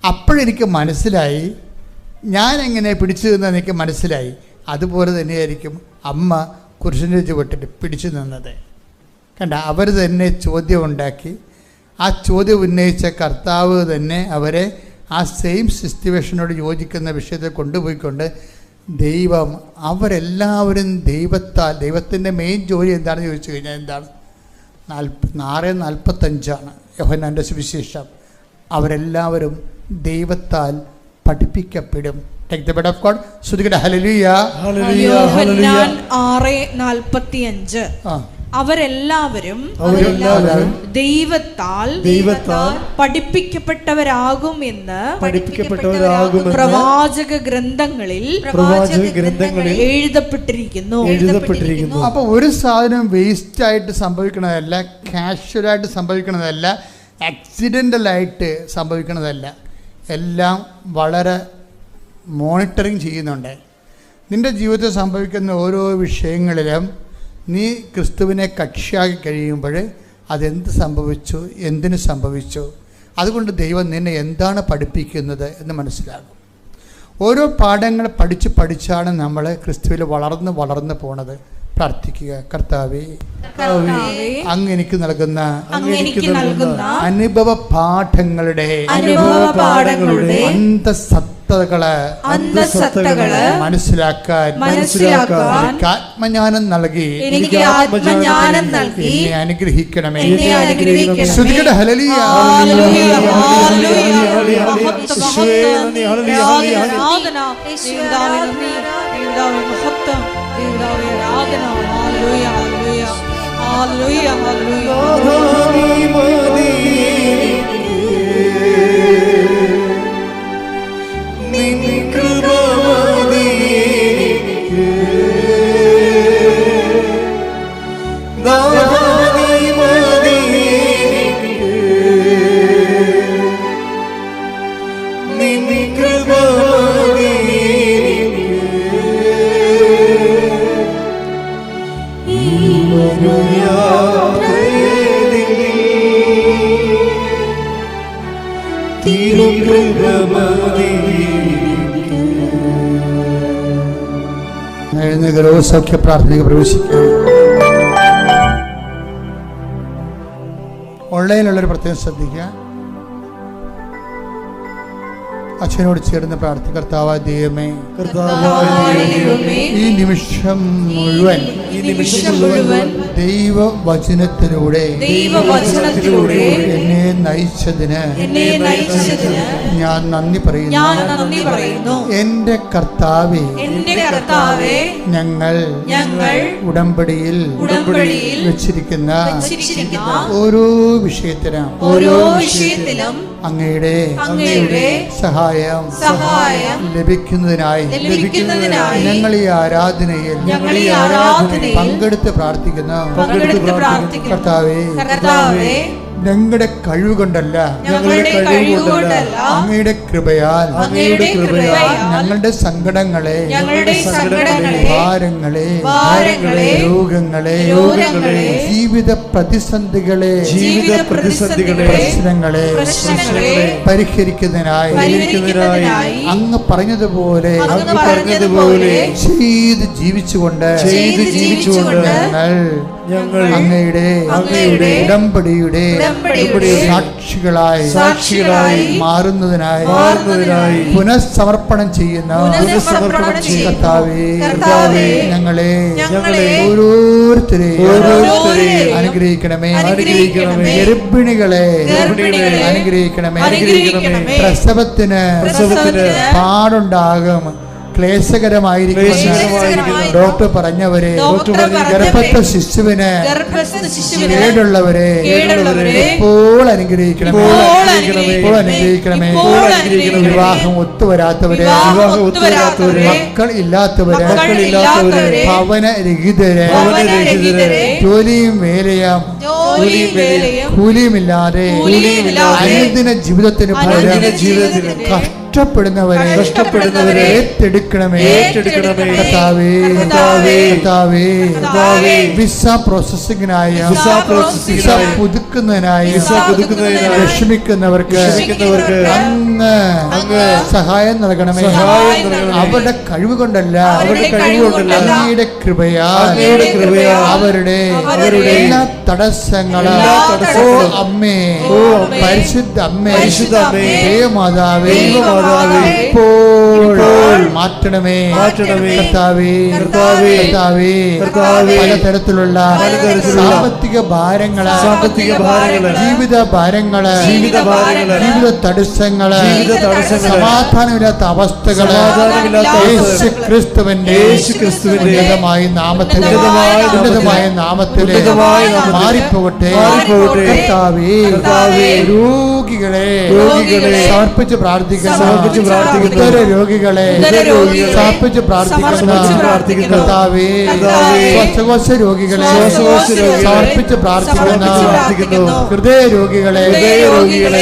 അപ്പോഴെനിക്ക് മനസ്സിലായി, ഞാൻ എങ്ങനെ പിടിച്ചു നിന്നത് എനിക്ക് മനസ്സിലായി. അതുപോലെ തന്നെയായിരിക്കും അമ്മ കുരിശിൻ്റെ ചുവട്ടിൽ പിടിച്ചു നിന്നത്. കണ്ട, അവർ തന്നെ ചോദ്യം ഉണ്ടാക്കി. ആ ചോദ്യം ഉന്നയിച്ച കർത്താവ് തന്നെ അവരെ ആ സെയിം സിറ്റുവേഷനോട് യോജിക്കുന്ന വിഷയത്തെ കൊണ്ടുപോയിക്കൊണ്ട് ദൈവം അവരെല്ലാവരും ദൈവത്തിൻ്റെ മെയിൻ ജോലി എന്താണെന്ന് ചോദിച്ചു കഴിഞ്ഞാൽ എന്താണ്? 6:45 യോഹന്നാൻ്റെ സുവിശേഷം. അവരെല്ലാവരും ദൈവത്താൽ പഠിപ്പിക്കപ്പെടും. Take the word of God. ശ്രുതികട്ടെ ഹല്ലേലൂയ. യോഹന്നാൻ 6:45. അവരെല്ലാവരും ദൈവത്താൽ പഠിപ്പിക്കപ്പെട്ടവരാകും എന്ന് പ്രവാചക ഗ്രന്ഥങ്ങളിൽ എഴുതപ്പെട്ടിരിക്കുന്നു. അപ്പൊ ഒരു സാധനം വേസ്റ്റ് ആയിട്ട് സംഭവിക്കണതല്ല, കാഷ്വലായിട്ട് സംഭവിക്കണതല്ല, ആക്സിഡൻ്റലായിട്ട് സംഭവിക്കണതല്ല. എല്ലാം വളരെ മോണിറ്ററിങ് ചെയ്യുന്നുണ്ട്. നിൻ്റെ ജീവിതത്തിൽ സംഭവിക്കുന്ന ഓരോ വിഷയങ്ങളിലും നീ ക്രിസ്തുവിനെ കക്ഷിയാക്കി കഴിയുമ്പോൾ അതെന്ത് സംഭവിച്ചു, എന്തിനു സംഭവിച്ചു, അതുകൊണ്ട് ദൈവം നിന്നെ എന്താണ് പഠിപ്പിക്കുന്നത് എന്ന് മനസ്സിലാകും. ഓരോ പാഠങ്ങൾ പഠിച്ചാണ് നമ്മൾ ക്രിസ്തുവിൽ വളർന്ന് പോണത്. പ്രാർത്ഥിക്കുക. കർത്താവേ, അങ്ങ് എനിക്ക് നൽകുന്ന അനുഭവ പാഠങ്ങളുടെ അന്തസത്തകള് മനസ്സിലാക്കാൻ ആത്മജ്ഞാനം നൽകി എന്നെ അനുഗ്രഹിക്കണമേ. ശ്രുതികട ഹല്ലേലൂയ. സൗഖ്യ പ്രാർത്ഥനയ്ക്ക് പ്രവേശിക്കാം. ഓൺലൈനിലുള്ളൊരു പ്രത്യേകം ശ്രദ്ധിക്കുക. അച്ഛനോട് ചേർന്ന് പ്രാർത്ഥിക്കുക. കർത്താവായ ദൈവമേ, ഈ നിമിഷം മുഴുവൻ ദൈവവചനത്തിലൂടെ എന്നെ നയിച്ചതിന് ഞാൻ നന്ദി പറയുന്നു. എന്റെ കർത്താവേ, ഞങ്ങൾ ഉടമ്പടിയിൽ വെച്ചിരിക്കുന്ന ഓരോ വിഷയത്തിലും അങ്ങയുടെ സഹായം ലഭിക്കുന്നതിനായി ഞങ്ങൾ ഈ ആരാധനയിൽ പങ്കെടുത്ത് പ്രാർത്ഥിക്കുന്നു. കർത്താവേ, ഞങ്ങളുടെ കഴിവ് കൊണ്ടല്ല, അങ്ങയുടെ കൃപയാൽ ഞങ്ങളുടെ സങ്കടങ്ങളെ, ഭാരങ്ങളെ, രോഗങ്ങളെ, ജീവിത പ്രതിസന്ധികളെ, പ്രശ്നങ്ങളെ പരിഹരിക്കുന്നതിനായി അങ്ങ് പറഞ്ഞതുപോലെ ചെയ്ത് ജീവിച്ചുകൊണ്ട് ഞങ്ങൾ അങ്ങയുടെ ഉടമ്പടിയുടെ സാക്ഷികളായി മാറുന്നതിനായി പുനഃസമർപ്പണം ചെയ്യുന്ന കർത്താവേ, ഞങ്ങളെ ഓരോരുത്തരെയും അനുഗ്രഹിക്കണമേ. ഗർഭിണികളെ അനുഗ്രഹിക്കണമേ. പ്രസവത്തിന് പാടുണ്ടാകും, ക്ലേശകരമായിരിക്കും ഡോക്ടർ പറഞ്ഞവരെ, ഗർഭസ്ഥ ശിശുവിന് കേടുള്ളവരെ ഇപ്പോൾ അനുഗ്രഹിക്കണമേ. വിവാഹം ഒത്തുവരാത്തവരെ, മക്കൾ ഇല്ലാത്തവരെ, ഭവനരഹിതരെ, ജോലിയും വേലയും കൂലിയുമില്ലാതെ അനുദിന ജീവിതത്തിന് കഷ്ട കഷ്ടപ്പെടുന്നവരെ ഏറ്റെടുക്കണമേ. കർത്താവേ, വിസ പ്രോസസ്സിംഗിനായി വിസ പുതുക്കുന്നതിനായി വിഷമിക്കുന്നവർക്ക് അങ്ങ് സഹായം നൽകണമേ. അവരുടെ കഴിവ് കൊണ്ടല്ല, അങ്ങയുടെ കൃപയാൽ അവരുടെ എല്ലാ തടസ്സങ്ങളും അമ്മേ, പരിശുദ്ധ അമ്മേ, ദേവമാതാവേ, ഇപ്പോൾ മാറ്റണമേ. കർത്താവേ, പലതരത്തിലുള്ള സാമ്പത്തിക ഭാരങ്ങള്, ജീവിത ഭാരങ്ങള്, ജീവിത തടസ്സങ്ങള്, സമാധാനമില്ലാത്ത അവസ്ഥകള് യേശുക്രിസ്തുവിന്റെ ഉന്നതമായ നാമത്തിൽ മാറിപ്പോകട്ടെ. കർത്താവേ, രോഗികളെ സമർപ്പിച്ച് പ്രാർത്ഥിക്കുന്നു. രോഗികളെ സമർപ്പിച്ച് പ്രാർത്ഥിക്കുന്നു. കർത്താവേ, ശ്വാസകോശ രോഗികളെ സമർപ്പിച്ച് പ്രാർത്ഥിക്കുന്നു. ഹൃദയ രോഗികളെ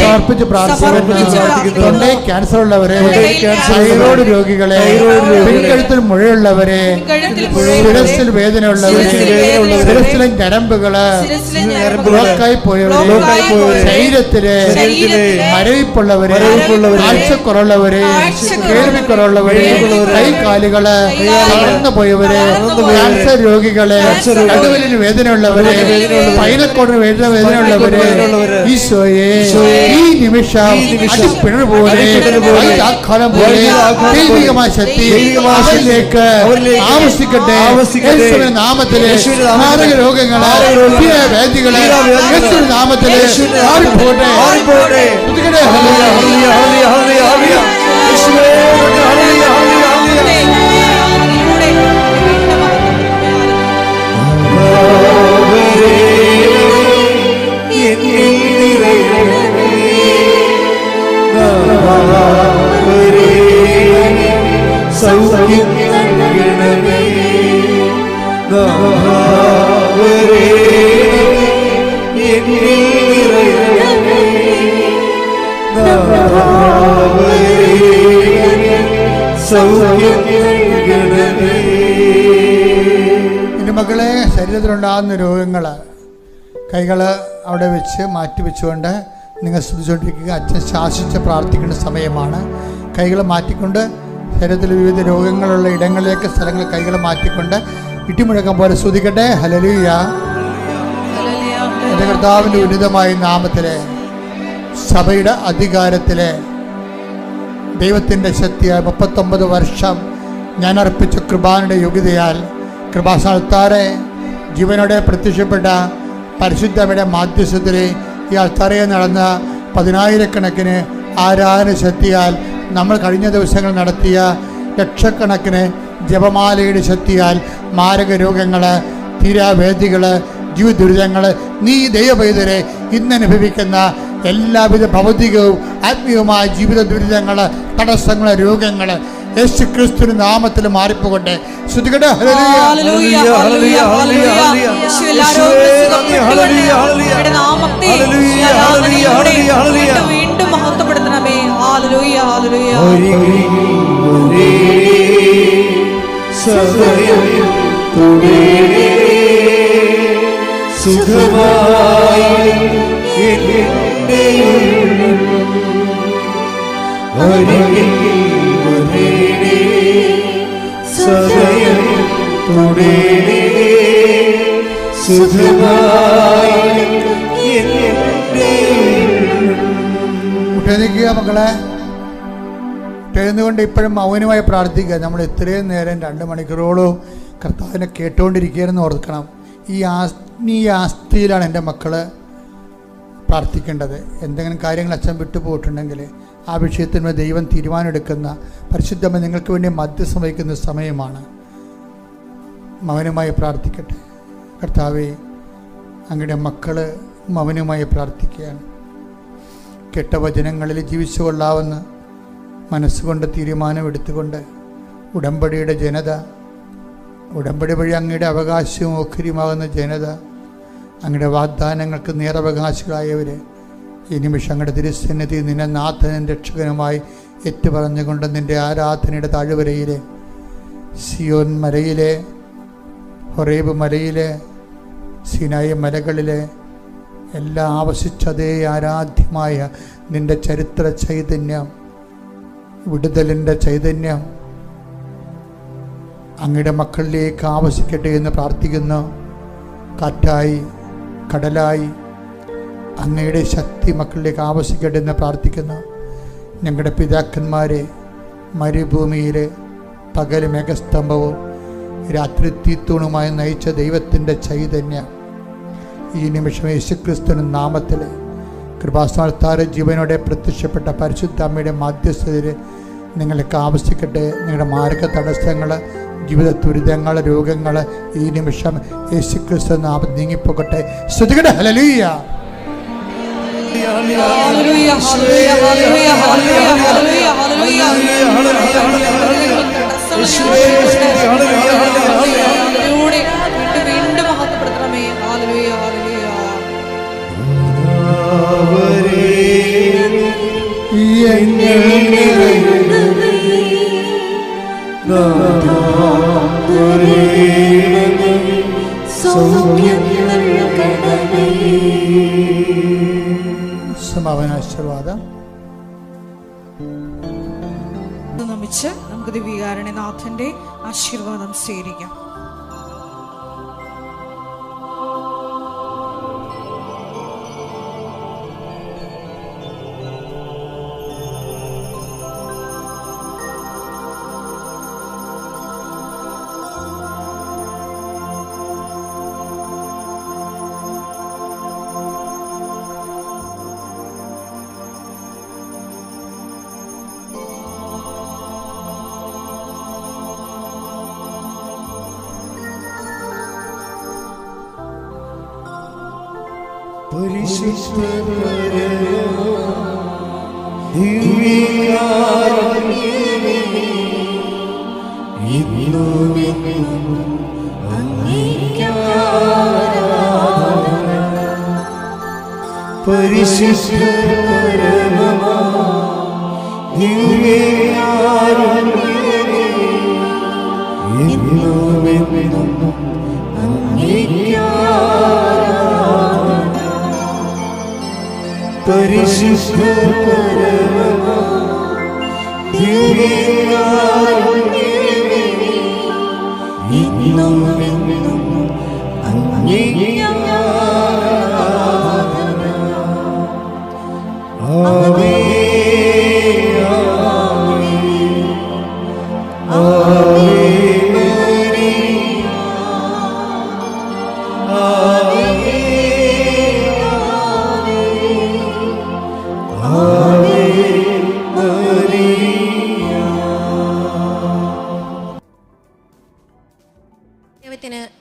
സമർപ്പിച്ച് പ്രാർത്ഥിക്കുന്നു. തൊണ്ടയിൽ ക്യാൻസർ ഉള്ളവരെ, തൈറോയ്ഡ് രോഗികളെ, പിൻകഴുത്തിൽ മുഴയുള്ളവരെ, ശിരസിൽ വേദന ഉള്ളവരെ, ശിരസിലെ ഞരമ്പുകള് ബ്ലോക്കായി പോയവരെ, ശരീരത്തിലെ മരവിപ്പുള്ളവരെ, ആഴ്ചക്കുറവുള്ളവരെ, കേൾവിക്കുറവുള്ളവരെ, കൈകാലുകള് തളർന്നു പോയവരെ, ക്യാൻസർ രോഗികളെ, നടുവിന് വേദനയുള്ളവരെ, പൈനക്കോടിന് വേദനയുള്ളവരെ, ഈശോയെ ഈ നിമിഷം പിണർപോലെ ദൈവികമായ ശക്തി അവരിലേക്ക് ആവശ്യിക്കട്ടെ. യേശുവിന്റെ നാമത്തിലെ മാരക രോഗങ്ങളെ, വേദികളെ യേശുവിന്റെ നാമത്തിലെ മാറിപ്പോട്ടെ. എൻ്റെ മക്കളെ, ശരീരത്തിലുണ്ടാകുന്ന രോഗങ്ങള് കൈകള് അവിടെ വെച്ച് മാറ്റി വെച്ചുകൊണ്ട് നിങ്ങൾ ശ്രദ്ധിച്ചുകൊണ്ടിരിക്കുക. അച്ഛൻ ശാസിച്ച് പ്രാർത്ഥിക്കേണ്ട സമയമാണ്. കൈകൾ മാറ്റിക്കൊണ്ട് ശരീരത്തിൽ വിവിധ രോഗങ്ങളുള്ള ഇടങ്ങളിലേക്ക് സ്ഥലങ്ങൾ കൈകൾ മാറ്റിക്കൊണ്ട് ഇട്ടിമുഴക്കം പോലെ സ്തുതിക്കട്ടെ. ഹല്ലേലൂയ. എൻ്റെ കർത്താവിൻ്റെ ഉന്നതമായ നാമത്തിലെ സഭയുടെ അധികാരത്തിലെ ദൈവത്തിൻ്റെ ശക്തിയായ 39 വർഷം ഞാൻ അർപ്പിച്ച കൃപാനയുടെ യോഗ്യതയാൽ കൃപാസ്ഥാനത്താറെ ജീവനോടെ പ്രത്യക്ഷപ്പെട്ട പരിശുദ്ധയുടെ മാധ്യസ്ഥത്തിൽ ഈ അൾത്താരയിൽ നടന്ന 10,000-കണക്കിന് ആരാധന ശക്തിയാൽ നമ്മൾ കഴിഞ്ഞ ദിവസങ്ങൾ നടത്തിയ ലക്ഷക്കണക്കിന് ജപമാലയുടെ ശക്തിയാൽ മാരക രോഗങ്ങൾ, തീരാവേദികൾ, ജീവദുരിതങ്ങൾ, നീ ദൈവപൈതരെ ഇന്നനുഭവിക്കുന്ന എല്ലാവിധ ഭൗതികവും ആത്മീയവുമായ ജീവിത ദുരിതങ്ങൾ, തടസ്സങ്ങൾ, രോഗങ്ങൾ യേശുക്രിസ്തുവിന്റെ നാമത്തിൽ മാറിപ്പോകട്ടെ. ശ്രുതികട്ടെ. വീണ്ടും മഹത്വപ്പെടുത്തണമേ. ഉറ്റനിക്കുക മക്കളെ, എഴുന്നുകൊണ്ട് ഇപ്പോഴും മൗനമായി പ്രാർത്ഥിക്കുക. നമ്മൾ ഇത്രയും നേരം 2 മണിക്കൂറോളം കർത്താവിനെ കേട്ടുകൊണ്ടിരിക്കുകയെന്ന് ഓർക്കണം. ഈ ആത്മീയ ആസ്തിയിലാണ് എൻ്റെ മക്കൾ പ്രാർത്ഥിക്കേണ്ടത്. എന്തെങ്കിലും കാര്യങ്ങൾ അച്ഛൻ വിട്ടുപോയിട്ടുണ്ടെങ്കിൽ ആ വിഷയത്തിന് ദൈവം തീരുമാനമെടുക്കുന്ന പരിശുദ്ധമായി നിങ്ങൾക്ക് വേണ്ടി മധ്യസ്ഥം വഹിക്കുന്ന സമയമാണ്. മൗനമായി പ്രാർത്ഥിക്കട്ടെ. കർത്താവേ, അങ്ങയുടെ മക്കൾ മൗനമായി പ്രാർത്ഥിക്കുകയാണ്. കെട്ട വചനങ്ങളിൽ ജീവിച്ചു കൊള്ളാവുന്ന മനസ്സുകൊണ്ട് തീരുമാനമെടുത്തുകൊണ്ട് ഉടമ്പടിയുടെ ജനത, ഉടമ്പടി വഴി അങ്ങയുടെ അവകാശവും ഓഹരിയുമാകുന്ന ജനത, അങ്ങയുടെ വാഗ്ദാനങ്ങൾക്ക് നേരവകാശികളായവർ ഈ നിമിഷം അങ്ങയുടെ തിരുസന്നിധി നിന്നെ നാഥനും രക്ഷകനുമായി ഏറ്റുപറഞ്ഞുകൊണ്ട് നിൻ്റെ ആരാധനയുടെ താഴ്വരയിലെ, സിയോൻ മലയിലെ, ഹൊറേബ് മലയിലെ, സിനായി മലകളിലെ എല്ലാം ആവശ്യിച്ച അതേ ആരാധ്യമായ നിൻ്റെ ചരിത്ര ചൈതന്യം, വിടുതലിൻ്റെ ചൈതന്യം അങ്ങയുടെ മക്കളിലേക്ക് ആവശ്യിക്കട്ടെ എന്ന് പ്രാർത്ഥിക്കുന്നു. കാറ്റായി, കടലായി അങ്ങയുടെ ശക്തി മക്കളിലേക്ക് ആവശ്യിക്കട്ടെ എന്ന് പ്രാർത്ഥിക്കുന്നു. ഞങ്ങളുടെ പിതാക്കന്മാരെ മരുഭൂമിയിൽ പകൽ മേഘസ്തംഭവും രാത്രി തീത്തൂണുമായി നയിച്ച ദൈവത്തിൻ്റെ ചൈതന്യം ഈ നിമിഷം യേശുക്രിസ്തുവിന്റെ നാമത്തിൽ കൃപാസ്ഥാനത്താര ജീവനോടെ പ്രത്യക്ഷപ്പെട്ട പരിശുദ്ധ അമ്മയുടെ മാധ്യസ്ഥതയിൽ നിങ്ങൾക്ക് ആവശ്യിക്കട്ടെ. നിങ്ങളുടെ മാർഗ തടസ്സങ്ങൾ, ജീവിത ദുരിതങ്ങൾ, രോഗങ്ങൾ ഈ നിമിഷം യേശുക്രിസ്തു നാമത്തിൽ നീങ്ങിപ്പോകട്ടെ. സ്തുതിക്കട്ടെ. ഹല്ലേലൂയ. വീണ്ടും മഹത്വപ്പെടുത്തണമേ. Hallelujah, hallelujah. സമാപനാശീർവാദം നമിച്ച് നമുക്ക് ദിവ്യകാരുണ്യനാഥന്റെ ആശീർവാദം സ്വീകരിക്കാം.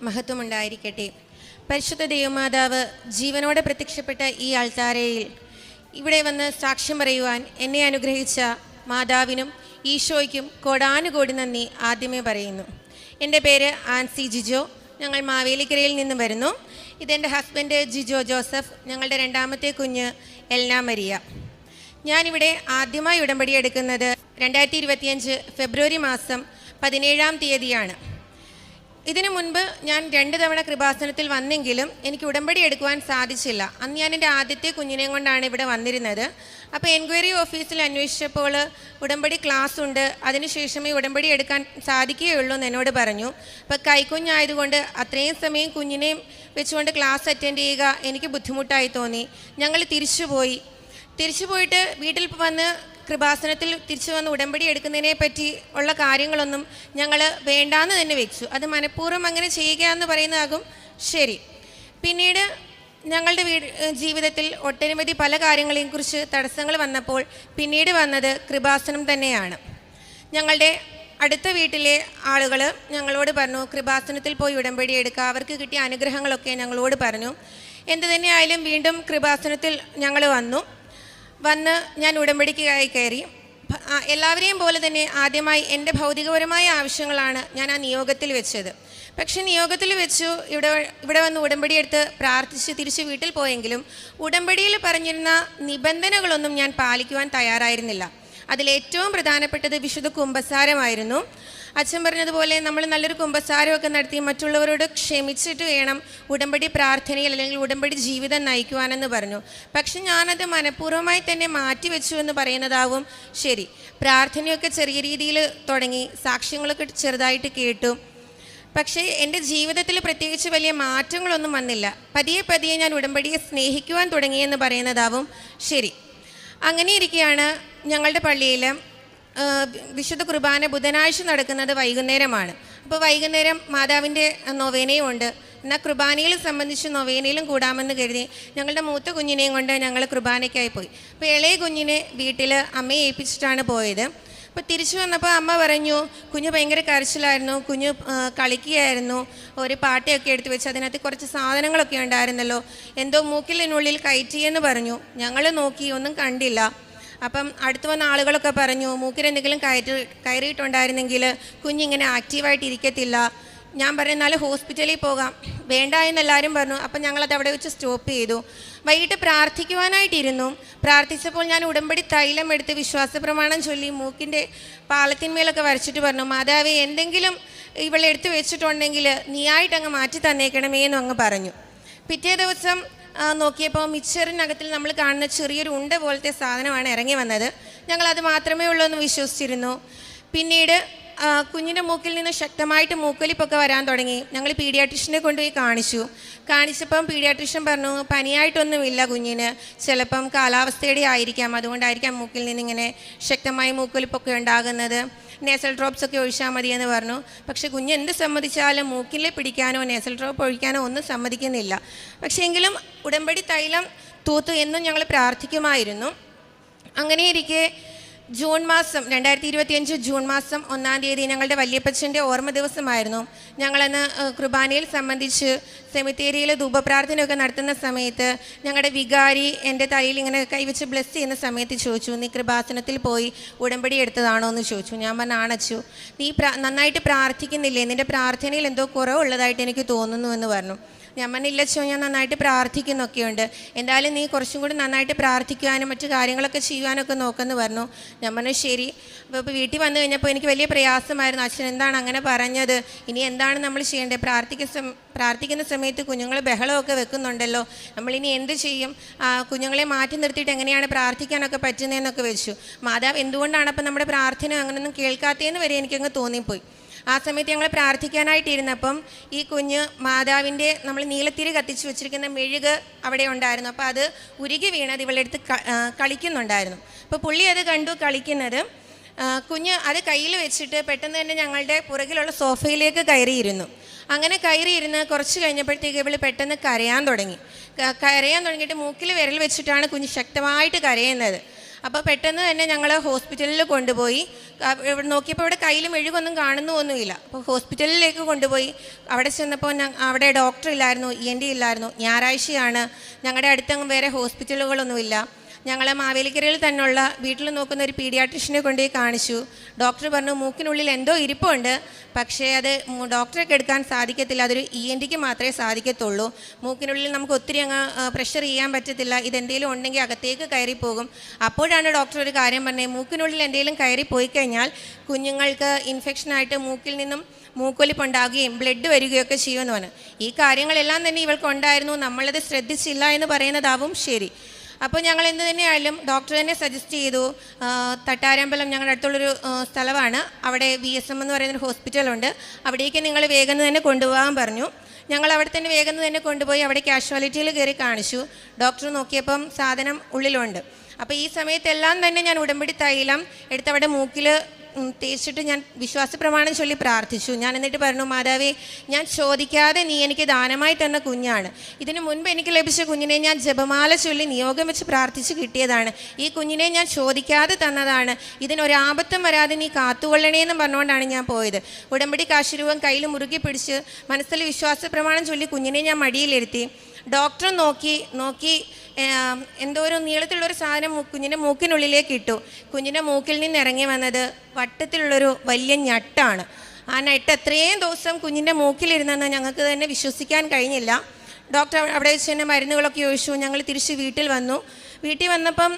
മഹത്വമുണ്ടായിരിക്കട്ടെ. പരിശുദ്ധ ദൈവമാതാവ് ജീവനോടെ പ്രത്യക്ഷപ്പെട്ട ഈ ആൾത്താരയിൽ ഇവിടെ വന്ന് സാക്ഷ്യം പറയുവാൻ എന്നെ അനുഗ്രഹിച്ച മാതാവിനും ഈശോയ്ക്കും കോടാനുകോടി നന്ദി ആദ്യമേ പറയുന്നു. എൻ്റെ പേര് ആൻസി ജിജോ. ഞങ്ങൾ മാവേലിക്കരയിൽ നിന്ന് വരുന്നു. ഇതെൻ്റെ ഹസ്ബൻഡ് ജിജോ ജോസഫ്. ഞങ്ങളുടെ രണ്ടാമത്തെ കുഞ്ഞ് എൽന മരിയ. ഞാനിവിടെ ആദ്യമായി ഉടമ്പടി എടുക്കുന്നത് 2025 ഫെബ്രുവരി മാസം 17-ാം തീയതിയാണ്. ഇതിനു മുൻപ് ഞാൻ 2 തവണ കൃപാസനത്തിൽ വന്നെങ്കിലും എനിക്ക് ഉടമ്പടി എടുക്കുവാൻ സാധിച്ചില്ല. അന്ന് ഞാൻ എൻ്റെ ആദ്യത്തെ കുഞ്ഞിനെയും കൊണ്ടാണ് ഇവിടെ വന്നിരുന്നത്. അപ്പോൾ എൻക്വയറി ഓഫീസിൽ അന്വേഷിച്ചപ്പോൾ ഉടമ്പടി ക്ലാസ് ഉണ്ട്, അതിനുശേഷമേ ഉടമ്പടി എടുക്കാൻ സാധിക്കുകയുള്ളൂ എന്ന് എന്നോട് പറഞ്ഞു. അപ്പോൾ കൈക്കുഞ്ഞായതുകൊണ്ട് അത്രയും സമയം കുഞ്ഞിനെയും വെച്ചുകൊണ്ട് ക്ലാസ് അറ്റൻഡ് ചെയ്യുക എനിക്ക് ബുദ്ധിമുട്ടായി തോന്നി. ഞങ്ങൾ തിരിച്ചു പോയിട്ട് വീട്ടിൽ വന്ന് കൃപാസനത്തിൽ തിരിച്ചു വന്ന് ഉടമ്പടി എടുക്കുന്നതിനെ പറ്റി ഉള്ള കാര്യങ്ങളൊന്നും ഞങ്ങൾ വേണ്ടാന്ന് തന്നെ വെച്ചു. അത് മനഃപൂർവ്വം അങ്ങനെ ചെയ്യുക എന്ന് പറയുന്നതാകും ശരി. പിന്നീട് ഞങ്ങളുടെ ജീവിതത്തിൽ ഒട്ടനവധി പല കാര്യങ്ങളെയും കുറിച്ച് തടസ്സങ്ങൾ വന്നപ്പോൾ പിന്നീട് വന്നത് കൃപാസനം തന്നെയാണ്. ഞങ്ങളുടെ അടുത്ത വീട്ടിലെ ആളുകൾ ഞങ്ങളോട് പറഞ്ഞു, കൃപാസനത്തിൽ പോയി ഉടമ്പടി എടുക്കുക. അവർക്ക് കിട്ടിയ അനുഗ്രഹങ്ങളൊക്കെ ഞങ്ങളോട് പറഞ്ഞു. എന്തു തന്നെയായാലും വീണ്ടും കൃപാസനത്തിൽ ഞങ്ങൾ വന്ന് ഞാൻ ഉടമ്പടിക്കായി കയറി. എല്ലാവരെയും പോലെ തന്നെ ആദ്യമായി എൻ്റെ ഭൗതികപരമായ ആവശ്യങ്ങളാണ് ഞാൻ ആ നിയോഗത്തിൽ വെച്ചത്. പക്ഷെ നിയോഗത്തിൽ വെച്ചു ഇവിടെ വന്ന് ഉടമ്പടി എടുത്ത് പ്രാർത്ഥിച്ച് തിരിച്ച് വീട്ടിൽ പോയെങ്കിലും ഉടമ്പടിയിൽ പറഞ്ഞിരുന്ന നിബന്ധനകളൊന്നും ഞാൻ പാലിക്കുവാൻ തയ്യാറായിരുന്നില്ല. അതിലേറ്റവും പ്രധാനപ്പെട്ടത് വിശുദ്ധ കുമ്പസാരമായിരുന്നു. അച്ഛൻ പറഞ്ഞതുപോലെ നമ്മൾ നല്ലൊരു കുമ്പസാരമൊക്കെ നടത്തി മറ്റുള്ളവരോട് ക്ഷമിച്ചിട്ട് വേണം ഉടമ്പടി പ്രാർത്ഥനയിൽ അല്ലെങ്കിൽ ഉടമ്പടി ജീവിതം നയിക്കുവാനെന്ന് പറഞ്ഞു. പക്ഷെ ഞാനത് മനഃപൂർവ്വമായി തന്നെ മാറ്റിവെച്ചു എന്ന് പറയുന്നതാവും ശരി. പ്രാർത്ഥനയൊക്കെ ചെറിയ രീതിയിൽ തുടങ്ങി, സാക്ഷ്യങ്ങളൊക്കെ ചെറുതായിട്ട് കേട്ടു. പക്ഷേ എൻ്റെ ജീവിതത്തിൽ പ്രത്യേകിച്ച് വലിയ മാറ്റങ്ങളൊന്നും വന്നില്ല. പതിയെ പതിയെ ഞാൻ ഉടമ്പടിയെ സ്നേഹിക്കുവാൻ തുടങ്ങിയെന്ന് പറയുന്നതാവും ശരി. അങ്ങനെ ഇരിക്കുകയാണ് ഞങ്ങളുടെ പള്ളിയിൽ വിശുദ്ധ കുർബാന ബുധനാഴ്ച നടക്കുന്നത് വൈകുന്നേരമാണ്. അപ്പോൾ വൈകുന്നേരം മാതാവിൻ്റെ നൊവേനയും ഉണ്ട്. എന്നാൽ കുർബാനയിൽ സംബന്ധിച്ച് നൊവേനയിലും കൂടാമെന്ന് കരുതി ഞങ്ങളുടെ മൂത്ത കുഞ്ഞിനെയും കൊണ്ട് ഞങ്ങൾ കുർബാനയ്ക്കായി പോയി. അപ്പോൾ ഇളയ കുഞ്ഞിനെ വീട്ടിൽ അമ്മയെ ഏൽപ്പിച്ചിട്ടാണ് പോയത്. അപ്പോൾ തിരിച്ചു വന്നപ്പോൾ അമ്മ പറഞ്ഞു, കുഞ്ഞ് ഭയങ്കര കരച്ചിലായിരുന്നു, കുഞ്ഞ് കളിക്കുകയായിരുന്നു, ഒരു പാട്ടയൊക്കെ എടുത്ത് വെച്ച് അതിനകത്ത് കുറച്ച് സാധനങ്ങളൊക്കെ ഉണ്ടായിരുന്നല്ലോ, എന്തോ മൂക്കിലിനുള്ളിൽ കയറ്റിയെന്ന് പറഞ്ഞു. ഞങ്ങൾ നോക്കി, ഒന്നും കണ്ടില്ല. അപ്പം അടുത്ത് വന്ന ആളുകളൊക്കെ പറഞ്ഞു, മൂക്കിൽ എന്തെങ്കിലും കയറിയിട്ടുണ്ടായിരുന്നെങ്കിൽ കുഞ്ഞിങ്ങനെ ആക്റ്റീവായിട്ട് ഇരിക്കത്തില്ല. ഞാൻ പറഞ്ഞാൽ ഹോസ്പിറ്റലിൽ പോകാം, വേണ്ട എന്നെല്ലാവരും പറഞ്ഞു. അപ്പം ഞങ്ങളത് അവിടെ വെച്ച് സ്റ്റോപ്പ് ചെയ്തു. വൈകിട്ട് പ്രാർത്ഥിക്കുവാനായിട്ടിരുന്നു. പ്രാർത്ഥിച്ചപ്പോൾ ഞാൻ ഉടമ്പടി തൈലം എടുത്ത് വിശ്വാസ പ്രമാണം ചൊല്ലി മൂക്കിൻ്റെ പാലത്തിന്മേലൊക്കെ വരച്ചിട്ട് പറഞ്ഞു, മാതാവേ എന്തെങ്കിലും ഇവളെ എടുത്ത് വെച്ചിട്ടുണ്ടെങ്കിൽ നീയായിട്ടങ്ങ് മാറ്റി തന്നേക്കണമേ എന്നും അങ്ങ് പറഞ്ഞു. പിറ്റേ ദിവസം നോക്കിയപ്പോൾ മിക്സറിനകത്തിൽ നമ്മൾ കാണുന്ന ചെറിയൊരു ഉണ്ട പോലത്തെ സാധനമാണ് ഇറങ്ങി വന്നത്. ഞങ്ങളത് മാത്രമേ ഉള്ളൂ എന്ന് വിശ്വസിച്ചിരുന്നു. പിന്നീട് കുഞ്ഞിൻ്റെ മൂക്കിൽ നിന്ന് ശക്തമായിട്ട് മൂക്കൊലിപ്പൊക്കെ വരാൻ തുടങ്ങി. ഞങ്ങൾ പീഡിയാട്രിഷ്യനെ കൊണ്ടുപോയി കാണിച്ചപ്പം പീഡിയാട്രിഷ്യൻ പറഞ്ഞു, പനിയായിട്ടൊന്നുമില്ല കുഞ്ഞിന്, ചിലപ്പം കാലാവസ്ഥയുടെ ആയിരിക്കാം, അതുകൊണ്ടായിരിക്കാം മൂക്കിൽ നിന്നിങ്ങനെ ശക്തമായി മൂക്കൊലിപ്പൊക്കെ ഉണ്ടാകുന്നത്, നേസൽ ഡ്രോപ്സ് ഒക്കെ ഒഴിച്ചാൽ മതിയെന്ന് പറഞ്ഞു. പക്ഷേ കുഞ്ഞ് എന്ത് സമ്മതിച്ചാലും മൂക്കിൽ പിടിക്കാനോ നേസൽ ഡ്രോപ്പ് ഒഴിക്കാനോ ഒന്നും സമ്മതിക്കുന്നില്ല. പക്ഷേ എങ്കിലും ഉടമ്പടി തൈലം തൂത്തു എന്നും ഞങ്ങൾ പ്രാർത്ഥിക്കുമായിരുന്നു. അങ്ങനെയിരിക്കെ ജൂൺ മാസം 2025 ജൂൺ മാസം 1-ാം തീയതി ഞങ്ങളുടെ വല്യപ്പച്ചൻ്റെ ഓർമ്മ ദിവസമായിരുന്നു. ഞങ്ങളന്ന് കുർബാനയിൽ സംബന്ധിച്ച് സെമിത്തേരിയിൽ ധൂപപ്രാർത്ഥനയൊക്കെ നടത്തുന്ന സമയത്ത് ഞങ്ങളുടെ വികാരി എൻ്റെ തലയിൽ ഇങ്ങനെ കൈവച്ച് ബ്ലെസ് ചെയ്യുന്ന സമയത്ത് ചോദിച്ചു, നീ കൃപാസനത്തിൽ പോയി ഉടമ്പടി എടുത്തതാണോ എന്ന് ചോദിച്ചു. ഞാൻ പറഞ്ഞു, ആണച്ചു. നീ നന്നായിട്ട് പ്രാർത്ഥിക്കുന്നില്ലേ, നിൻ്റെ പ്രാർത്ഥനയിൽ എന്തോ കുറവുള്ളതായിട്ട് എനിക്ക് തോന്നുന്നു എന്ന് പറഞ്ഞു. ഞാൻ പറഞ്ഞില്ലച്ചോ, ഞാൻ നന്നായിട്ട് പ്രാർത്ഥിക്കുന്നൊക്കെയുണ്ട്, എന്തായാലും നീ കുറച്ചും കൂടി നന്നായിട്ട് പ്രാർത്ഥിക്കുവാനും മറ്റു കാര്യങ്ങളൊക്കെ ചെയ്യുവാനൊക്കെ നോക്കുമെന്ന് പറഞ്ഞു. ഞാൻ പറഞ്ഞു ശരി. അപ്പോൾ വീട്ടിൽ വന്നു കഴിഞ്ഞപ്പോൾ എനിക്ക് വലിയ പ്രയാസമായിരുന്നു. അച്ഛൻ എന്താണ് അങ്ങനെ പറഞ്ഞത്, ഇനി എന്താണ് നമ്മൾ ചെയ്യേണ്ടത്, പ്രാർത്ഥിക്കുന്ന സമയത്ത് കുഞ്ഞുങ്ങൾ ബഹളമൊക്കെ വെക്കുന്നുണ്ടല്ലോ, നമ്മളിനി എന്ത് ചെയ്യും, കുഞ്ഞുങ്ങളെ മാറ്റി നിർത്തിയിട്ട് എങ്ങനെയാണ് പ്രാർത്ഥിക്കാനൊക്കെ പറ്റുന്നതെന്നൊക്കെ വെച്ചു. മാതാവ് എന്തുകൊണ്ടാണ് അപ്പം നമ്മുടെ പ്രാർത്ഥന അങ്ങനെയൊന്നും കേൾക്കാത്തതെന്ന് വരെ എനിക്കങ്ങ് തോന്നിപ്പോയി. ആ സമയത്ത് ഞങ്ങൾ പ്രാർത്ഥിക്കാനായിട്ടിരുന്നപ്പം ഈ കുഞ്ഞ് മാതാവിൻ്റെ നമ്മൾ നീലത്തിരി കത്തിച്ച് വെച്ചിരിക്കുന്ന മെഴുക് അവിടെ ഉണ്ടായിരുന്നു. അപ്പോൾ അത് ഉരുകി വീണത് ഇവളുടെ അടുത്ത് കളിക്കുന്നുണ്ടായിരുന്നു. അപ്പോൾ പുള്ളി അത് കണ്ടു കളിക്കുന്നത്. കുഞ്ഞ് അത് കയ്യിൽ വെച്ചിട്ട് പെട്ടെന്ന് തന്നെ ഞങ്ങളുടെ പുറകിലുള്ള സോഫയിലേക്ക് കയറിയിരുന്നു. അങ്ങനെ കയറിയിരുന്ന് കുറച്ച് കഴിഞ്ഞപ്പോഴത്തേക്ക് ഇവൾ പെട്ടെന്ന് കരയാൻ തുടങ്ങിയിട്ട് മൂക്കിൽ വിരൽ വെച്ചിട്ടാണ് കുഞ്ഞ് ശക്തമായിട്ട് കരയുന്നത്. അപ്പോൾ പെട്ടെന്ന് തന്നെ ഞങ്ങൾ ഹോസ്പിറ്റലിൽ കൊണ്ടുപോയി. നോക്കിയപ്പോൾ ഇവിടെ കയ്യിൽ മെഴുകൊന്നും കാണുന്നൊന്നുമില്ല. അപ്പോൾ ഹോസ്പിറ്റലിലേക്ക് കൊണ്ടുപോയി. അവിടെ ചെന്നപ്പോൾ അവിടെ ഡോക്ടർ ഇല്ലായിരുന്നു, ENT ഇല്ലായിരുന്നു. ഞായറാഴ്ചയാണ്, ഞങ്ങളുടെ അടുത്തങ്ങ് വേറെ ഹോസ്പിറ്റലുകളൊന്നുമില്ല. ഞങ്ങൾ മാവേലിക്കരയിൽ തന്നെയുള്ള വീട്ടിൽ നോക്കുന്ന ഒരു പീഡിയാട്രിഷ്യനെ കൊണ്ടുപോയി കാണിച്ചു. ഡോക്ടർ പറഞ്ഞു, മൂക്കിനുള്ളിൽ എന്തോ ഇരിപ്പുണ്ട്, പക്ഷേ അത് ഡോക്ടർക്ക് എടുക്കാൻ സാധിക്കത്തില്ല, അതൊരു ENTക്ക് മാത്രമേ സാധിക്കത്തുള്ളൂ. മൂക്കിനുള്ളിൽ നമുക്ക് ഒത്തിരി അങ്ങ് പ്രഷർ ചെയ്യാൻ പറ്റത്തില്ല, ഇതെന്തെങ്കിലും ഉണ്ടെങ്കിൽ അകത്തേക്ക് കയറിപ്പോകും. അപ്പോഴാണ് ഡോക്ടർ ഒരു കാര്യം പറഞ്ഞത്, മൂക്കിനുള്ളിൽ എന്തെങ്കിലും കയറിപ്പോയി കഴിഞ്ഞാൽ കുഞ്ഞുങ്ങൾക്ക് ഇൻഫെക്ഷനായിട്ട് മൂക്കിൽ നിന്നും മൂക്കൊലിപ്പുണ്ടാകുകയും ബ്ലഡ് വരികയൊക്കെ ചെയ്യുമെന്ന് പറഞ്ഞു. ഈ കാര്യങ്ങളെല്ലാം തന്നെ ഇവൾക്കുണ്ടായിരുന്നു, നമ്മളത് ശ്രദ്ധിച്ചില്ല എന്ന് പറയുന്നതാവും ശരി. അപ്പോൾ ഞങ്ങൾ എന്ത് തന്നെയായാലും ഡോക്ടർ തന്നെ സജസ്റ്റ് ചെയ്തു, തട്ടാരമ്പലം ഞങ്ങളുടെ അടുത്തുള്ളൊരു സ്ഥലമാണ്, അവിടെ VSM എന്ന് പറയുന്നൊരു ഹോസ്പിറ്റലുണ്ട്, അവിടേക്ക് നിങ്ങൾ വേഗം തന്നെ കൊണ്ടുപോകാൻ പറഞ്ഞു. ഞങ്ങൾ അവിടെ തന്നെ വേഗം തന്നെ കൊണ്ടുപോയി അവിടെ കാഷ്വാലിറ്റിയിൽ കയറി കാണിച്ചു. ഡോക്ടർ നോക്കിയപ്പം സാധനം ഉള്ളിലുണ്ട്. അപ്പോൾ ഈ സമയത്തെല്ലാം തന്നെ ഞാൻ ഉടമ്പടി തൈലം എടുത്ത് അവിടെ മൂക്കിൽ തേച്ചിട്ട് ഞാൻ വിശ്വാസ പ്രമാണം ചൊല്ലി പ്രാർത്ഥിച്ചു. ഞാൻ എന്നിട്ട് പറഞ്ഞു, മാതാവേ, ഞാൻ ചോദിക്കാതെ നീ എനിക്ക് ദാനമായി തന്ന കുഞ്ഞാണ്. ഇതിനു മുൻപ് എനിക്ക് ലഭിച്ച കുഞ്ഞിനെ ഞാൻ ജപമാല ചൊല്ലി നിയോഗം വെച്ച് പ്രാർത്ഥിച്ച് കിട്ടിയതാണ്. ഈ കുഞ്ഞിനെ ഞാൻ ചോദിക്കാതെ തന്നതാണ്. ഇതിനൊരാപത്തും വരാതെ നീ കാത്തുകൊള്ളണേന്ന് പറഞ്ഞുകൊണ്ടാണ് ഞാൻ പോയത്. ഉടമ്പടി കാശുരൂപം കയ്യിൽ മുറുകി പിടിച്ച് മനസ്സിൽ വിശ്വാസ പ്രമാണം ചൊല്ലി കുഞ്ഞിനെ ഞാൻ മടിയിലിരുത്തി. ഡോക്ടർ നോക്കി എന്തോ ഒരു നീളത്തിലുള്ളൊരു സാധനം കുഞ്ഞിൻ്റെ മൂക്കിനുള്ളിലേക്ക് ഇട്ടു. കുഞ്ഞിൻ്റെ മൂക്കിൽ നിന്ന് ഇറങ്ങി വന്നത് വട്ടത്തിലുള്ളൊരു വലിയ ഞട്ടാണ്. ആ ഞട്ട് എത്രയും ദിവസം കുഞ്ഞിൻ്റെ മൂക്കിലിരുന്നെന്ന് ഞങ്ങൾക്ക് തന്നെ വിശ്വസിക്കാൻ കഴിഞ്ഞില്ല. ഡോക്ടർ അവിടെ വെച്ച് തന്നെ മരുന്നുകളൊക്കെ ഒഴിച്ചു. ഞങ്ങൾ തിരിച്ച് വീട്ടിൽ വന്നു. വീട്ടിൽ വന്നപ്പം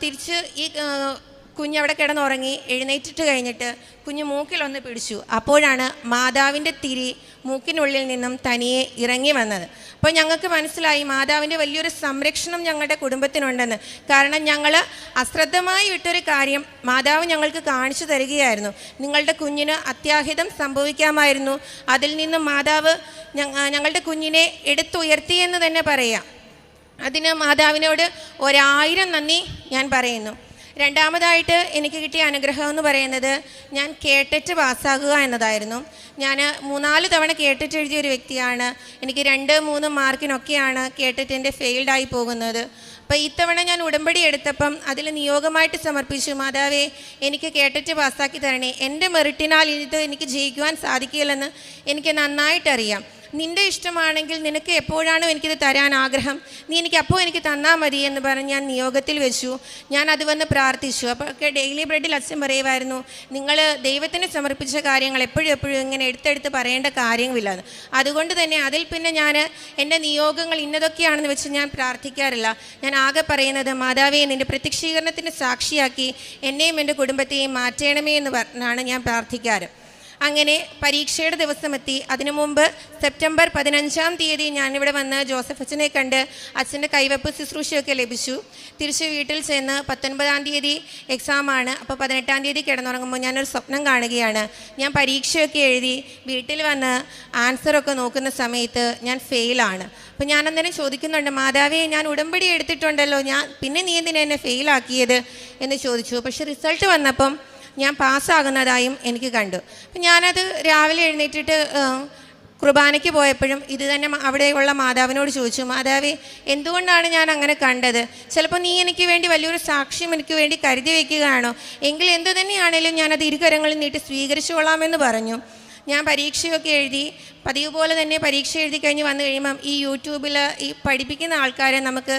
തിരിച്ച് ഈ കുഞ്ഞ് അവിടെ കിടന്നുറങ്ങി. എഴുന്നേറ്റിട്ട് കഴിഞ്ഞിട്ട് കുഞ്ഞ് മൂക്കിലൊന്ന് പിടിച്ചു. അപ്പോഴാണ് മാതാവിൻ്റെ തിരി മൂക്കിനുള്ളിൽ നിന്നും തനിയെ ഇറങ്ങി വന്നത്. അപ്പോൾ ഞങ്ങൾക്ക് മനസ്സിലായി മാതാവിൻ്റെ വലിയൊരു സംരക്ഷണം ഞങ്ങളുടെ കുടുംബത്തിനുണ്ടെന്ന്. കാരണം ഞങ്ങൾ അശ്രദ്ധമായി വിട്ടൊരു കാര്യം മാതാവ് ഞങ്ങൾക്ക് കാണിച്ചു തരികയായിരുന്നു. നിങ്ങളുടെ കുഞ്ഞിന് അത്യാഹിതം സംഭവിക്കാമായിരുന്നു. അതിൽ നിന്നും മാതാവ് ഞങ്ങളുടെ കുഞ്ഞിനെ എടുത്തുയർത്തിയെന്ന് തന്നെ പറയാം. അതിന് മാതാവിനോട് 1000 നന്ദി ഞാൻ പറയുന്നു. രണ്ടാമതായിട്ട് എനിക്ക് കിട്ടിയ അനുഗ്രഹം എന്ന് പറയുന്നത് ഞാൻ കേട്ടറ്റ് പാസ്സാകുക എന്നതായിരുന്നു. ഞാൻ 3-4 തവണ കേട്ടറ്റ് എഴുതിയ ഒരു വ്യക്തിയാണ്. എനിക്ക് 2-3 മാർക്കിനൊക്കെയാണ് കേട്ടറ്റിൻ്റെ ഫെയിൽഡായി പോകുന്നത്. അപ്പോൾ ഇത്തവണ ഞാൻ ഉടമ്പടി എടുത്തപ്പം അതിൽ നിയോഗമായിട്ട് സമർപ്പിച്ചു, മാതാവേ എനിക്ക് കേട്ടറ്റ് പാസ്സാക്കി തരണേ. എൻ്റെ മെറിറ്റിനാൽ ഇത് എനിക്ക് ജയിക്കുവാൻ സാധിക്കില്ലെന്ന് എനിക്ക് നന്നായിട്ടറിയാം. നിൻ്റെ ഇഷ്ടമാണെങ്കിൽ നിനക്ക് എപ്പോഴാണോ എനിക്കിത് തരാൻ ആഗ്രഹം, നീ എനിക്ക് തന്നാൽ മതി എന്ന് പറഞ്ഞ് ഞാൻ നിയോഗത്തിൽ വെച്ചു. ഞാൻ അത് വന്ന് പ്രാർത്ഥിച്ചു. അപ്പോൾ ഡെയിലി ബ്രെഡിൽ അച്ഛൻ പറയുമായിരുന്നു, നിങ്ങൾ ദൈവത്തിന് സമർപ്പിച്ച കാര്യങ്ങൾ എപ്പോഴും ഇങ്ങനെ എടുത്തെടുത്ത് പറയേണ്ട കാര്യമില്ലെന്ന്. അതുകൊണ്ട് തന്നെ അതിൽ പിന്നെ ഞാൻ എൻ്റെ നിയോഗങ്ങൾ ഇന്നതൊക്കെയാണെന്ന് വെച്ച് ഞാൻ പ്രാർത്ഥിക്കാറില്ല. ഞാൻ ആകെ പറയുന്നത്, മാതാവേ നിൻ്റെ പ്രത്യക്ഷീകരണത്തിന് സാക്ഷിയാക്കി എന്നെയും എൻ്റെ കുടുംബത്തെയും മാറ്റണമേ എന്ന് പറഞ്ഞാണ് ഞാൻ പ്രാർത്ഥിക്കാറ്. അങ്ങനെ പരീക്ഷയുടെ ദിവസമെത്തി. അതിനു മുമ്പ് സെപ്റ്റംബർ 15-ാം തീയതി ഞാനിവിടെ വന്ന് ജോസഫ് അച്ഛനെ കണ്ട് അച്ഛൻ്റെ കൈവപ്പ് ശുശ്രൂഷയൊക്കെ ലഭിച്ചു. തിരിച്ച് വീട്ടിൽ ചെന്ന് 19-ാം തീയതി എക്സാമാണ്. അപ്പോൾ 18-ാം തീയതി കിടന്നുറങ്ങുമ്പോൾ ഞാനൊരു സ്വപ്നം കാണുകയാണ്. ഞാൻ പരീക്ഷയൊക്കെ എഴുതി വീട്ടിൽ വന്ന് ആൻസറൊക്കെ നോക്കുന്ന സമയത്ത് ഞാൻ ഫെയിലാണ്. അപ്പോൾ ഞാൻ അന്നേരം ചോദിക്കുന്നുണ്ട്, മാതാവേ ഞാൻ ഉടമ്പടി എടുത്തിട്ടുണ്ടല്ലോ, പിന്നെ നീ എന്തിനാ എന്നെ ഫെയിലാക്കിയത് എന്ന് ചോദിച്ചു. പക്ഷെ റിസൾട്ട് വന്നപ്പം ഞാൻ പാസ്സാകുന്നതായും എനിക്ക് കണ്ടു. അപ്പം ഞാനത് രാവിലെ എഴുന്നേറ്റിട്ട് കുർബാനയ്ക്ക് പോയപ്പോഴും ഇത് തന്നെ അവിടെയുള്ള മാതാവിനോട് ചോദിച്ചു, മാതാവേ എന്തുകൊണ്ടാണ് ഞാൻ അങ്ങനെ കണ്ടത്? ചിലപ്പോൾ നീ എനിക്ക് വേണ്ടി വലിയൊരു സാക്ഷ്യം എനിക്ക് വേണ്ടി കരുതി വയ്ക്കുകയാണോ? എങ്കിൽ എന്തു തന്നെയാണേലും ഞാനത് ഇരുകരങ്ങളിൽ നീട്ടി സ്വീകരിച്ചുകൊള്ളാമെന്ന് പറഞ്ഞു. ഞാൻ പരീക്ഷയൊക്കെ എഴുതി. പതിവ് പോലെ തന്നെ പരീക്ഷ എഴുതി കഴിഞ്ഞ് വന്നു കഴിയുമ്പം ഈ യൂട്യൂബിൽ ഈ പഠിപ്പിക്കുന്ന ആൾക്കാരെ നമുക്ക്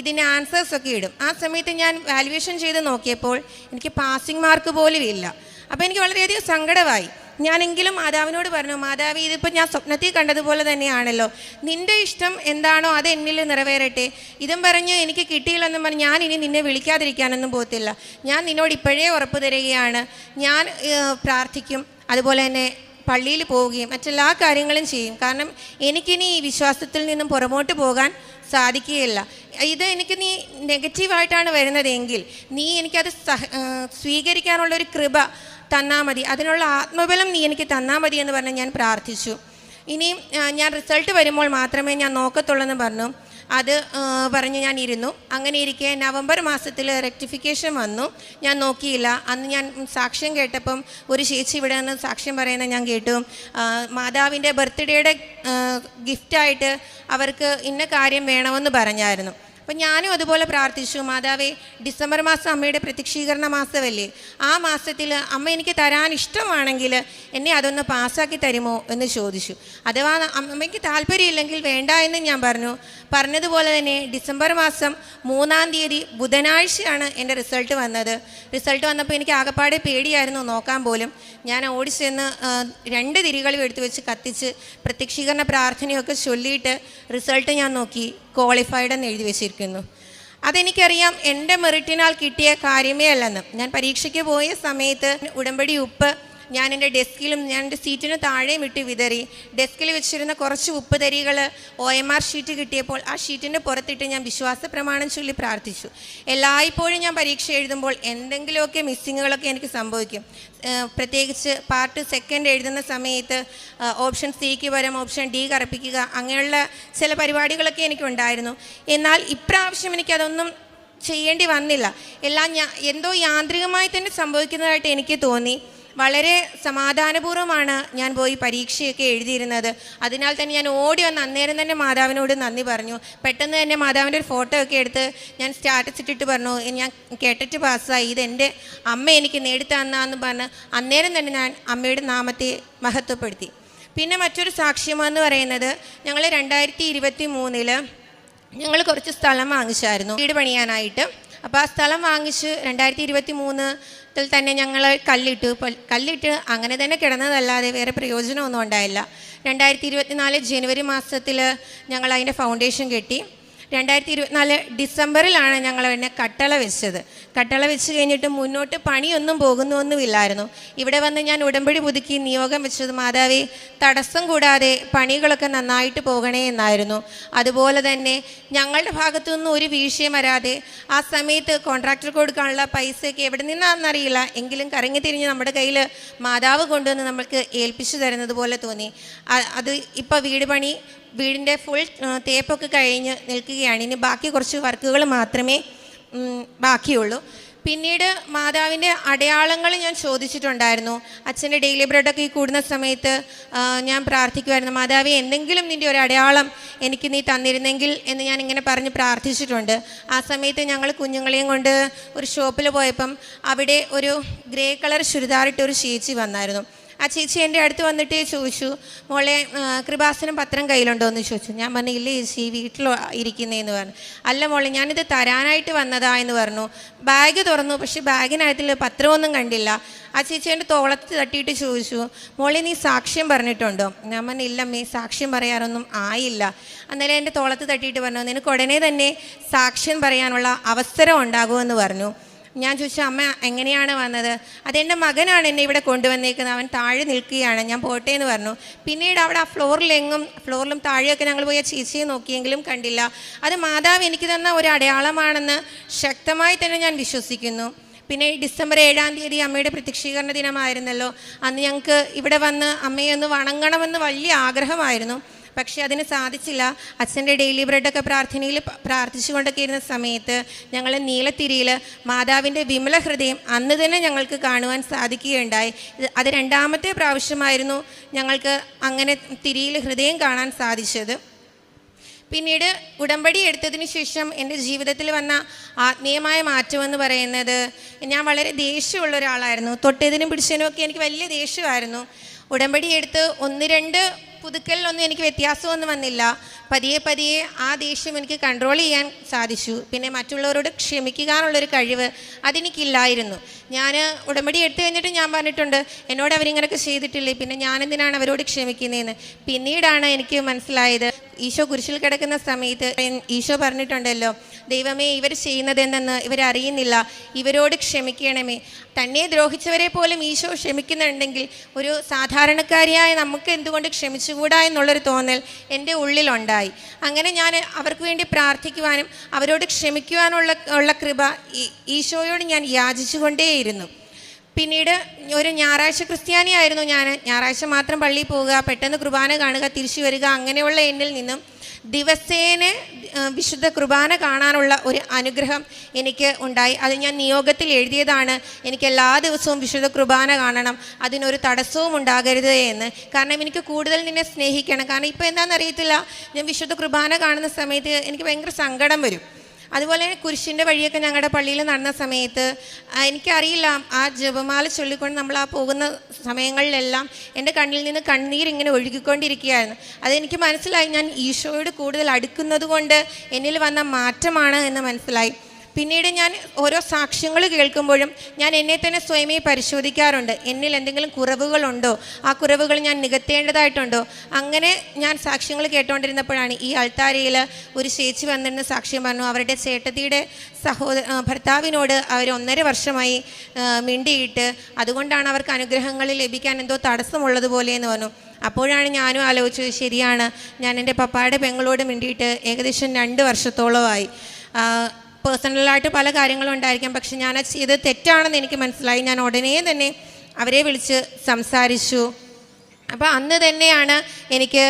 ഇതിൻ്റെ ആൻസേഴ്സൊക്കെ ഇടും. ആ സമയത്ത് ഞാൻ വാല്യുവേഷൻ ചെയ്ത് നോക്കിയപ്പോൾ എനിക്ക് പാസിംഗ് മാർക്ക് പോലും ഇല്ല. അപ്പോൾ എനിക്ക് വളരെയധികം സങ്കടമായി. ഞാനെങ്കിലും മാതാവിനോട് പറഞ്ഞു, മാതാവി ഇതിപ്പോൾ ഞാൻ സ്വപ്നത്തിൽ കണ്ടതുപോലെ തന്നെയാണല്ലോ, നിൻ്റെ ഇഷ്ടം എന്താണോ അത് എന്നിൽ നിറവേറട്ടെ. ഇതും പറഞ്ഞ് എനിക്ക് കിട്ടിയില്ലെന്നും പറഞ്ഞ് ഞാൻ ഇനി നിന്നെ വിളിക്കാതിരിക്കാനൊന്നും പോകത്തില്ല. ഞാൻ നിന്നോട് ഇപ്പോഴേ ഉറപ്പ് തരികയാണ്, ഞാൻ പ്രാർത്ഥിക്കും, അതുപോലെ തന്നെ പള്ളിയിൽ പോവുകയും മറ്റെല്ലാ കാര്യങ്ങളും ചെയ്യും. കാരണം എനിക്കിനി ഈ വിശ്വാസത്തിൽ നിന്നും പുറമോട്ട് പോകാൻ സാധിക്കുകയില്ല. ഇത് എനിക്ക് നീ നെഗറ്റീവായിട്ടാണ് വരുന്നതെങ്കിൽ നീ എനിക്കത് സ്വീകരിക്കാനുള്ളൊരു കൃപ തന്നാൽ മതി, അതിനുള്ള ആത്മബലം നീ എനിക്ക് തന്നാൽ മതി എന്ന് പറഞ്ഞ് ഞാൻ പ്രാർത്ഥിച്ചു. ഇനിയും ഞാൻ റിസൾട്ട് വരുമ്പോൾ മാത്രമേ ഞാൻ നോക്കത്തുള്ളൂ എന്ന് പറഞ്ഞു. അത് പറഞ്ഞ് ഞാൻ ഇരുന്നു. അങ്ങനെ ഇരിക്കെ നവംബർ മാസത്തിൽ റെക്ടിഫിക്കേഷൻ വന്നു. ഞാൻ നോക്കിയില്ല. അന്ന് ഞാൻ സാക്ഷ്യം കേട്ടപ്പം ഒരു ചേച്ചി ഇവിടെ നിന്ന് സാക്ഷ്യം പറയുന്നത് ഞാൻ കേട്ടു. മാതാവിൻ്റെ ബർത്ത്ഡേയുടെ ഗിഫ്റ്റായിട്ട് അവർക്ക് ഇന്ന കാര്യം വേണമെന്ന് പറഞ്ഞായിരുന്നു. അപ്പം ഞാനും അതുപോലെ പ്രാർത്ഥിച്ചു, മാതാവേ ഡിസംബർ മാസം അമ്മയുടെ പ്രത്യക്ഷീകരണ മാസമല്ലേ, ആ മാസത്തിൽ അമ്മ എനിക്ക് തരാൻ ഇഷ്ടമാണെങ്കിൽ എന്നെ അതൊന്ന് പാസ്സാക്കി തരുമോ എന്ന് ചോദിച്ചു. അഥവാ അമ്മയ്ക്ക് താല്പര്യമില്ലെങ്കിൽ വേണ്ട എന്ന് ഞാൻ പറഞ്ഞതുപോലെ തന്നെ ഡിസംബർ മാസം 3-ാം തീയതി ബുധനാഴ്ചയാണ് എൻ്റെ റിസൾട്ട് വന്നത്. റിസൾട്ട് വന്നപ്പോൾ എനിക്ക് ആകെപ്പാടെ പേടിയായിരുന്നു നോക്കാൻ പോലും. ഞാൻ ഓടിച്ചെന്ന് 2 തിരികളും എടുത്തു വെച്ച് കത്തിച്ച് പ്രത്യക്ഷീകരണ പ്രാർത്ഥനയൊക്കെ ചൊല്ലിയിട്ട് റിസൾട്ട് ഞാൻ നോക്കി, ക്വാളിഫൈഡ് എന്ന് എഴുതി വെച്ചിരിക്കുന്നു. അതെനിക്കറിയാം എൻ്റെ മെറിറ്റിനാൽ കിട്ടിയ കാര്യമേ അല്ലെന്ന്. ഞാൻ പരീക്ഷയ്ക്ക് പോയ സമയത്ത് ഉടമ്പടി ഉപ്പ് ഞാൻ എൻ്റെ ഡെസ്കിലും ഞാൻ എൻ്റെ സീറ്റിന് താഴെയും ഇട്ട് വിതറി. ഡെസ്കിൽ വെച്ചിരുന്ന കുറച്ച് ഉപ്പ് തരികൾ OMR ഷീറ്റ് കിട്ടിയപ്പോൾ ആ ഷീറ്റിൻ്റെ പുറത്തിട്ട് ഞാൻ വിശ്വാസ പ്രമാണം ചൊല്ലി പ്രാർത്ഥിച്ചു. എല്ലായ്പ്പോഴും ഞാൻ പരീക്ഷ എഴുതുമ്പോൾ എന്തെങ്കിലുമൊക്കെ മിസ്സിങ്ങുകളൊക്കെ എനിക്ക് സംഭവിക്കും. പ്രത്യേകിച്ച് പാർട്ട് 2 എഴുതുന്ന സമയത്ത് ഓപ്ഷൻ സിക്ക് പകരം ഓപ്ഷൻ ഡി കറപ്പിക്കുക, അങ്ങനെയുള്ള ചില പരിപാടികളൊക്കെ എനിക്കുണ്ടായിരുന്നു. എന്നാൽ ഇപ്രാവശ്യം എനിക്കതൊന്നും ചെയ്യേണ്ടി വന്നില്ല. എല്ലാം എന്തോ യാന്ത്രികമായി തന്നെ സംഭവിക്കുന്നതായിട്ട് എനിക്ക് തോന്നി. വളരെ സമാധാനപൂർവ്വമാണ് ഞാൻ പോയി പരീക്ഷയൊക്കെ എഴുതിയിരുന്നത്. അതിനാൽ തന്നെ ഞാൻ ഓടി വന്ന് അന്നേരം തന്നെ മാതാവിനോട് നന്ദി പറഞ്ഞു. പെട്ടെന്ന് തന്നെ മാതാവിൻ്റെ ഒരു ഫോട്ടോ ഒക്കെ എടുത്ത് ഞാൻ സ്റ്റാറ്റസ് ഇട്ടിട്ട് പറഞ്ഞു, ഞാൻ കേട്ടിട്ട് പാസ്സായി, ഇതെൻ്റെ അമ്മ എനിക്ക് നേടിത്തന്നാന്ന് പറഞ്ഞ് അന്നേരം തന്നെ ഞാൻ അമ്മയുടെ നാമത്തെ മഹത്വപ്പെടുത്തി. പിന്നെ മറ്റൊരു സാക്ഷ്യമെന്ന് പറയുന്നത്, ഞങ്ങൾ 2023 ഞങ്ങൾ കുറച്ച് സ്ഥലം വാങ്ങിച്ചായിരുന്നു വീട് പണിയാനായിട്ട്. അപ്പോൾ ആ സ്ഥലം വാങ്ങിച്ച് 2023 തന്നെ ഞങ്ങൾ കല്ലിട്ട് അങ്ങനെ തന്നെ കിടന്നതല്ലാതെ വേറെ പ്രയോജനമൊന്നും ഉണ്ടായില്ല. 2024 ജനുവരി മാസത്തിൽ ഞങ്ങൾ അതിൻ്റെ ഫൗണ്ടേഷൻ കെട്ടി. 2024 ഡിസംബറിലാണ് ഞങ്ങൾ എന്നെ കട്ടള വെച്ചത്. കട്ടള വെച്ച് കഴിഞ്ഞിട്ട് മുന്നോട്ട് പണിയൊന്നും പോകുന്നൊന്നുമില്ലായിരുന്നു. ഇവിടെ വന്ന് ഞാൻ ഉടമ്പടി പുതുക്കി നിയോഗം വെച്ചത്, മാതാവേ തടസ്സം കൂടാതെ പണികളൊക്കെ നന്നായിട്ട് പോകണേ എന്നായിരുന്നു. അതുപോലെ തന്നെ ഞങ്ങളുടെ ഭാഗത്തു നിന്നും ഒരു വീഴ്ചയും വരാതെ ആ സമയത്ത് കോൺട്രാക്ടർക്ക് കൊടുക്കാനുള്ള പൈസയൊക്കെ എവിടെ നിന്നാണെന്നറിയില്ല, എങ്കിലും കറങ്ങി തിരിഞ്ഞ് നമ്മുടെ കയ്യിൽ മാതാവ് കൊണ്ടുവന്ന് നമ്മൾക്ക് ഏൽപ്പിച്ചു തരുന്നത് പോലെ തോന്നി. അത് ഇപ്പോൾ വീടിൻ്റെ ഫുൾ തേപ്പൊക്കെ കഴിഞ്ഞ് നിൽക്കുകയാണ്. ഇനി ബാക്കി കുറച്ച് വർക്കുകൾ മാത്രമേ ബാക്കിയുള്ളൂ. പിന്നീട് മാതാവിൻ്റെ അടയാളങ്ങൾ ഞാൻ ചോദിച്ചിട്ടുണ്ടായിരുന്നു. അച്ഛൻ്റെ ഡെയിലി ബ്രെഡൊക്കെ ഈ കൂടുന്ന സമയത്ത് ഞാൻ പ്രാർത്ഥിക്കുമായിരുന്നു, മാതാവേ എന്തെങ്കിലും നിൻ്റെ ഒരു അടയാളം എനിക്ക് നീ തന്നിരുന്നെങ്കിൽ എന്ന് ഞാൻ ഇങ്ങനെ പറഞ്ഞ് പ്രാർത്ഥിച്ചിട്ടുണ്ട്. ആ സമയത്ത് ഞങ്ങൾ കുഞ്ഞുങ്ങളെയും കൊണ്ട് ഒരു ഷോപ്പിൽ പോയപ്പം അവിടെ ഒരു ഗ്രേ കളർ ചുരിദാറിട്ട് ഒരു ചേച്ചി വന്നായിരുന്നു. ആ ചേച്ചി എൻ്റെ അടുത്ത് വന്നിട്ട് ചോദിച്ചു, മോളെ കൃപാസനം പത്രം കയ്യിലുണ്ടോ എന്ന് ചോദിച്ചു. ഞാൻ പറഞ്ഞു, ഇല്ല ചേച്ചി വീട്ടിൽ ഇരിക്കുന്നതെന്ന് പറഞ്ഞു. അല്ല മോളെ ഞാനിത് തരാനായിട്ട് വന്നതാ എന്ന് പറഞ്ഞു. ബാഗ് തുറന്നു, പക്ഷേ ബാഗിനകത്തിൽ പത്രമൊന്നും കണ്ടില്ല. ആ ചേച്ചി എൻ്റെ തോളത്ത് തട്ടിയിട്ട് ചോദിച്ചു, മോളെ നീ സാക്ഷ്യം പറഞ്ഞിട്ടുണ്ടോ? ഞാൻ പറഞ്ഞു, ഇല്ലമ്മേ സാക്ഷ്യം പറയാനൊന്നും ആയില്ല. അന്നേരം എൻ്റെ തോളത്ത് തട്ടിയിട്ട് പറഞ്ഞു, നിനക്ക് ഉടനെ തന്നെ സാക്ഷ്യം പറയാനുള്ള അവസരം ഉണ്ടാകുമെന്ന് പറഞ്ഞു. ഞാൻ ചോദിച്ചു, അമ്മ എങ്ങനെയാണ് വന്നത്? അതെൻ്റെ മകനാണ് എന്നെ ഇവിടെ കൊണ്ടുവന്നേക്കുന്നത്, അവൻ താഴെ നിൽക്കുകയാണ്, ഞാൻ പോട്ടെ എന്ന് പറഞ്ഞു. പിന്നീട് അവിടെ ആ ഫ്ലോറിലും താഴെയൊക്കെ ഞങ്ങൾ പോയി ആ ചേച്ചിയെ നോക്കിയെങ്കിലും കണ്ടില്ല. അത് മാതാവ് എനിക്ക് തന്ന ഒരു അടയാളമാണെന്ന് ശക്തമായി തന്നെ ഞാൻ വിശ്വസിക്കുന്നു. പിന്നെ ഡിസംബർ 7-ാം തീയതി അമ്മയുടെ പ്രത്യക്ഷീകരണ ദിനമായിരുന്നല്ലോ. അന്ന് ഞങ്ങൾക്ക് ഇവിടെ വന്ന് അമ്മയെ ഒന്ന് വണങ്ങണമെന്ന് വലിയ ആഗ്രഹമായിരുന്നു. പക്ഷേ അതിന് സാധിച്ചില്ല. അച്ഛൻ്റെ ഡെയിലി ബ്രെഡൊക്കെ പ്രാർത്ഥനയിൽ പ്രാർത്ഥിച്ചുകൊണ്ടൊക്കെ ഇരുന്ന സമയത്ത് ഞങ്ങൾ നീലത്തിരിയിൽ മാതാവിൻ്റെ വിമല ഹൃദയം അന്ന് തന്നെ ഞങ്ങൾക്ക് കാണുവാൻ സാധിക്കുകയുണ്ടായി. അത് 2ാമത്തെ പ്രാവശ്യമായിരുന്നു ഞങ്ങൾക്ക് അങ്ങനെ തിരിയിൽ ഹൃദയം കാണാൻ സാധിച്ചത്. പിന്നീട് ഉടമ്പടി എടുത്തതിന് ശേഷം എൻ്റെ ജീവിതത്തിൽ വന്ന ആത്മീയമായ മാറ്റമെന്ന് പറയുന്നത്, ഞാൻ വളരെ ദേഷ്യമുള്ള ഒരാളായിരുന്നു. തൊട്ടതിനും പിടിച്ചതിനും ഒക്കെ എനിക്ക് വലിയ ദേഷ്യമായിരുന്നു. ഉടമ്പടി എടുത്ത് 1-2 പുതുക്കലിലൊന്നും എനിക്ക് വ്യത്യാസമൊന്നും വന്നില്ല. പതിയെ ആ ദേഷ്യം എനിക്ക് കൺട്രോൾ ചെയ്യാൻ സാധിച്ചു. പിന്നെ മറ്റുള്ളവരോട് ക്ഷമിക്കാനുള്ളൊരു കഴിവ് അതെനിക്കില്ലായിരുന്നു. ഞാൻ ഉടമ്പടി എടുത്തു കഴിഞ്ഞിട്ട് ഞാൻ പറഞ്ഞിട്ടുണ്ട്, എന്നോട് അവരിങ്ങനെയൊക്കെ ചെയ്തിട്ടില്ലേ, പിന്നെ ഞാനെന്തിനാണ് അവരോട് ക്ഷമിക്കുന്നതെന്ന്. പിന്നീടാണ് എനിക്ക് മനസ്സിലായത്, ഈശോ കുരിശിൽ കിടക്കുന്ന സമയത്ത് ഈശോ പറഞ്ഞിട്ടുണ്ടല്ലോ, ദൈവമേ ഇവർ ചെയ്യുന്നത് എന്തെന്ന് ഇവരറിയുന്നില്ല, ഇവരോട് ക്ഷമിക്കണമേ. തന്നെ ദ്രോഹിച്ചവരെ പോലും ഈശോ ക്ഷമിക്കുന്നുണ്ടെങ്കിൽ ഒരു സാധാരണക്കാരിയായ നമുക്ക് എന്തുകൊണ്ട് ക്ഷമിച്ചുകൂടാ എന്നുള്ളൊരു തോന്നൽ എൻ്റെ ഉള്ളിലുണ്ടായി. അങ്ങനെ ഞാൻ അവർക്ക് വേണ്ടി പ്രാർത്ഥിക്കുവാനും അവരോട് ക്ഷമിക്കുവാനുള്ള കൃപ ഈശോയോട് ഞാൻ യാചിച്ചുകൊണ്ടേയിരുന്നു. പിന്നീട് ഒരു ഞായറാഴ്ച ക്രിസ്ത്യാനിയായിരുന്നു ഞാൻ. ഞായറാഴ്ച മാത്രം പള്ളിയിൽ പോവുക, പെട്ടെന്ന് കുർബാന കാണുക, തിരിച്ചു വരിക, അങ്ങനെയുള്ള എന്നിൽ നിന്നും ദിവസേന വിശുദ്ധ കുർബാന കാണാനുള്ള ഒരു അനുഗ്രഹം എനിക്ക് ഉണ്ടായി. അത് ഞാൻ നിയോഗത്തിൽ എഴുതിയതാണ്, എനിക്ക് എല്ലാ ദിവസവും വിശുദ്ധ കുർബാന കാണണം, അതിനൊരു തടസ്സവും ഉണ്ടാകരുത് എന്ന്. കാരണം എനിക്ക് കൂടുതൽ നിന്നെ സ്നേഹിക്കണം. കാരണം ഇപ്പോൾ എന്താണെന്നറിയത്തില്ല, ഞാൻ വിശുദ്ധ കുർബാന കാണുന്ന സമയത്ത് എനിക്ക് ഭയങ്കര സങ്കടം വരും. അതുപോലെ കുരിശിൻ്റെ വഴിയൊക്കെ ഞങ്ങളുടെ പള്ളിയിൽ നടന്ന സമയത്ത് എനിക്കറിയില്ല, ആ ജപമാല ചൊല്ലിക്കൊണ്ട് നമ്മൾ ആ പോകുന്ന സമയങ്ങളിലെല്ലാം എൻ്റെ കണ്ണിൽ നിന്ന് കണ്ണീരിങ്ങനെ ഒഴുകിക്കൊണ്ടിരിക്കുകയായിരുന്നു. അതെനിക്ക് മനസ്സിലായി, ഞാൻ ഈശോയോട് കൂടുതൽ അടുക്കുന്നത് കൊണ്ട് എന്നിൽ വന്ന മാറ്റമാണ് എന്ന് മനസ്സിലായി. പിന്നീട് ഞാൻ ഓരോ സാക്ഷ്യങ്ങൾ കേൾക്കുമ്പോഴും ഞാൻ എന്നെ തന്നെ സ്വയമേ പരിശോധിക്കാറുണ്ട്, എന്നിൽ എന്തെങ്കിലും കുറവുകളുണ്ടോ, ആ കുറവുകൾ ഞാൻ നികത്തേണ്ടതായിട്ടുണ്ടോ. അങ്ങനെ ഞാൻ സാക്ഷ്യങ്ങൾ കേട്ടുകൊണ്ടിരുന്നപ്പോഴാണ് ഈ അൾത്താരയിൽ ഒരു ചേച്ചി വന്നിരുന്ന സാക്ഷ്യം പറഞ്ഞു. അവരുടെ ചേട്ടത്തിയുടെ ഭർത്താവിനോട് അവർ 1.5 വർഷമായി മിണ്ടിയിട്ട്, അതുകൊണ്ടാണ് അവർക്ക് അനുഗ്രഹങ്ങൾ ലഭിക്കാൻ എന്തോ തടസ്സമുള്ളതുപോലെ എന്ന് പറഞ്ഞു. അപ്പോഴാണ് ഞാനും ആലോചിച്ചത്, ശരിയാണ്, ഞാൻ എൻ്റെ പപ്പായുടെ പെങ്ങളോട് മിണ്ടിയിട്ട് ഏകദേശം 2 വർഷത്തോളമായി. പേഴ്സണലായിട്ട് പല കാര്യങ്ങളും ഉണ്ടായിരിക്കാം, പക്ഷെ ഞാൻ ഇത് തെറ്റാണെന്ന് എനിക്ക് മനസ്സിലായി. ഞാൻ ഉടനെ തന്നെ അവരെ വിളിച്ച് സംസാരിച്ചു. അപ്പോൾ അന്ന് തന്നെയാണ് എനിക്ക്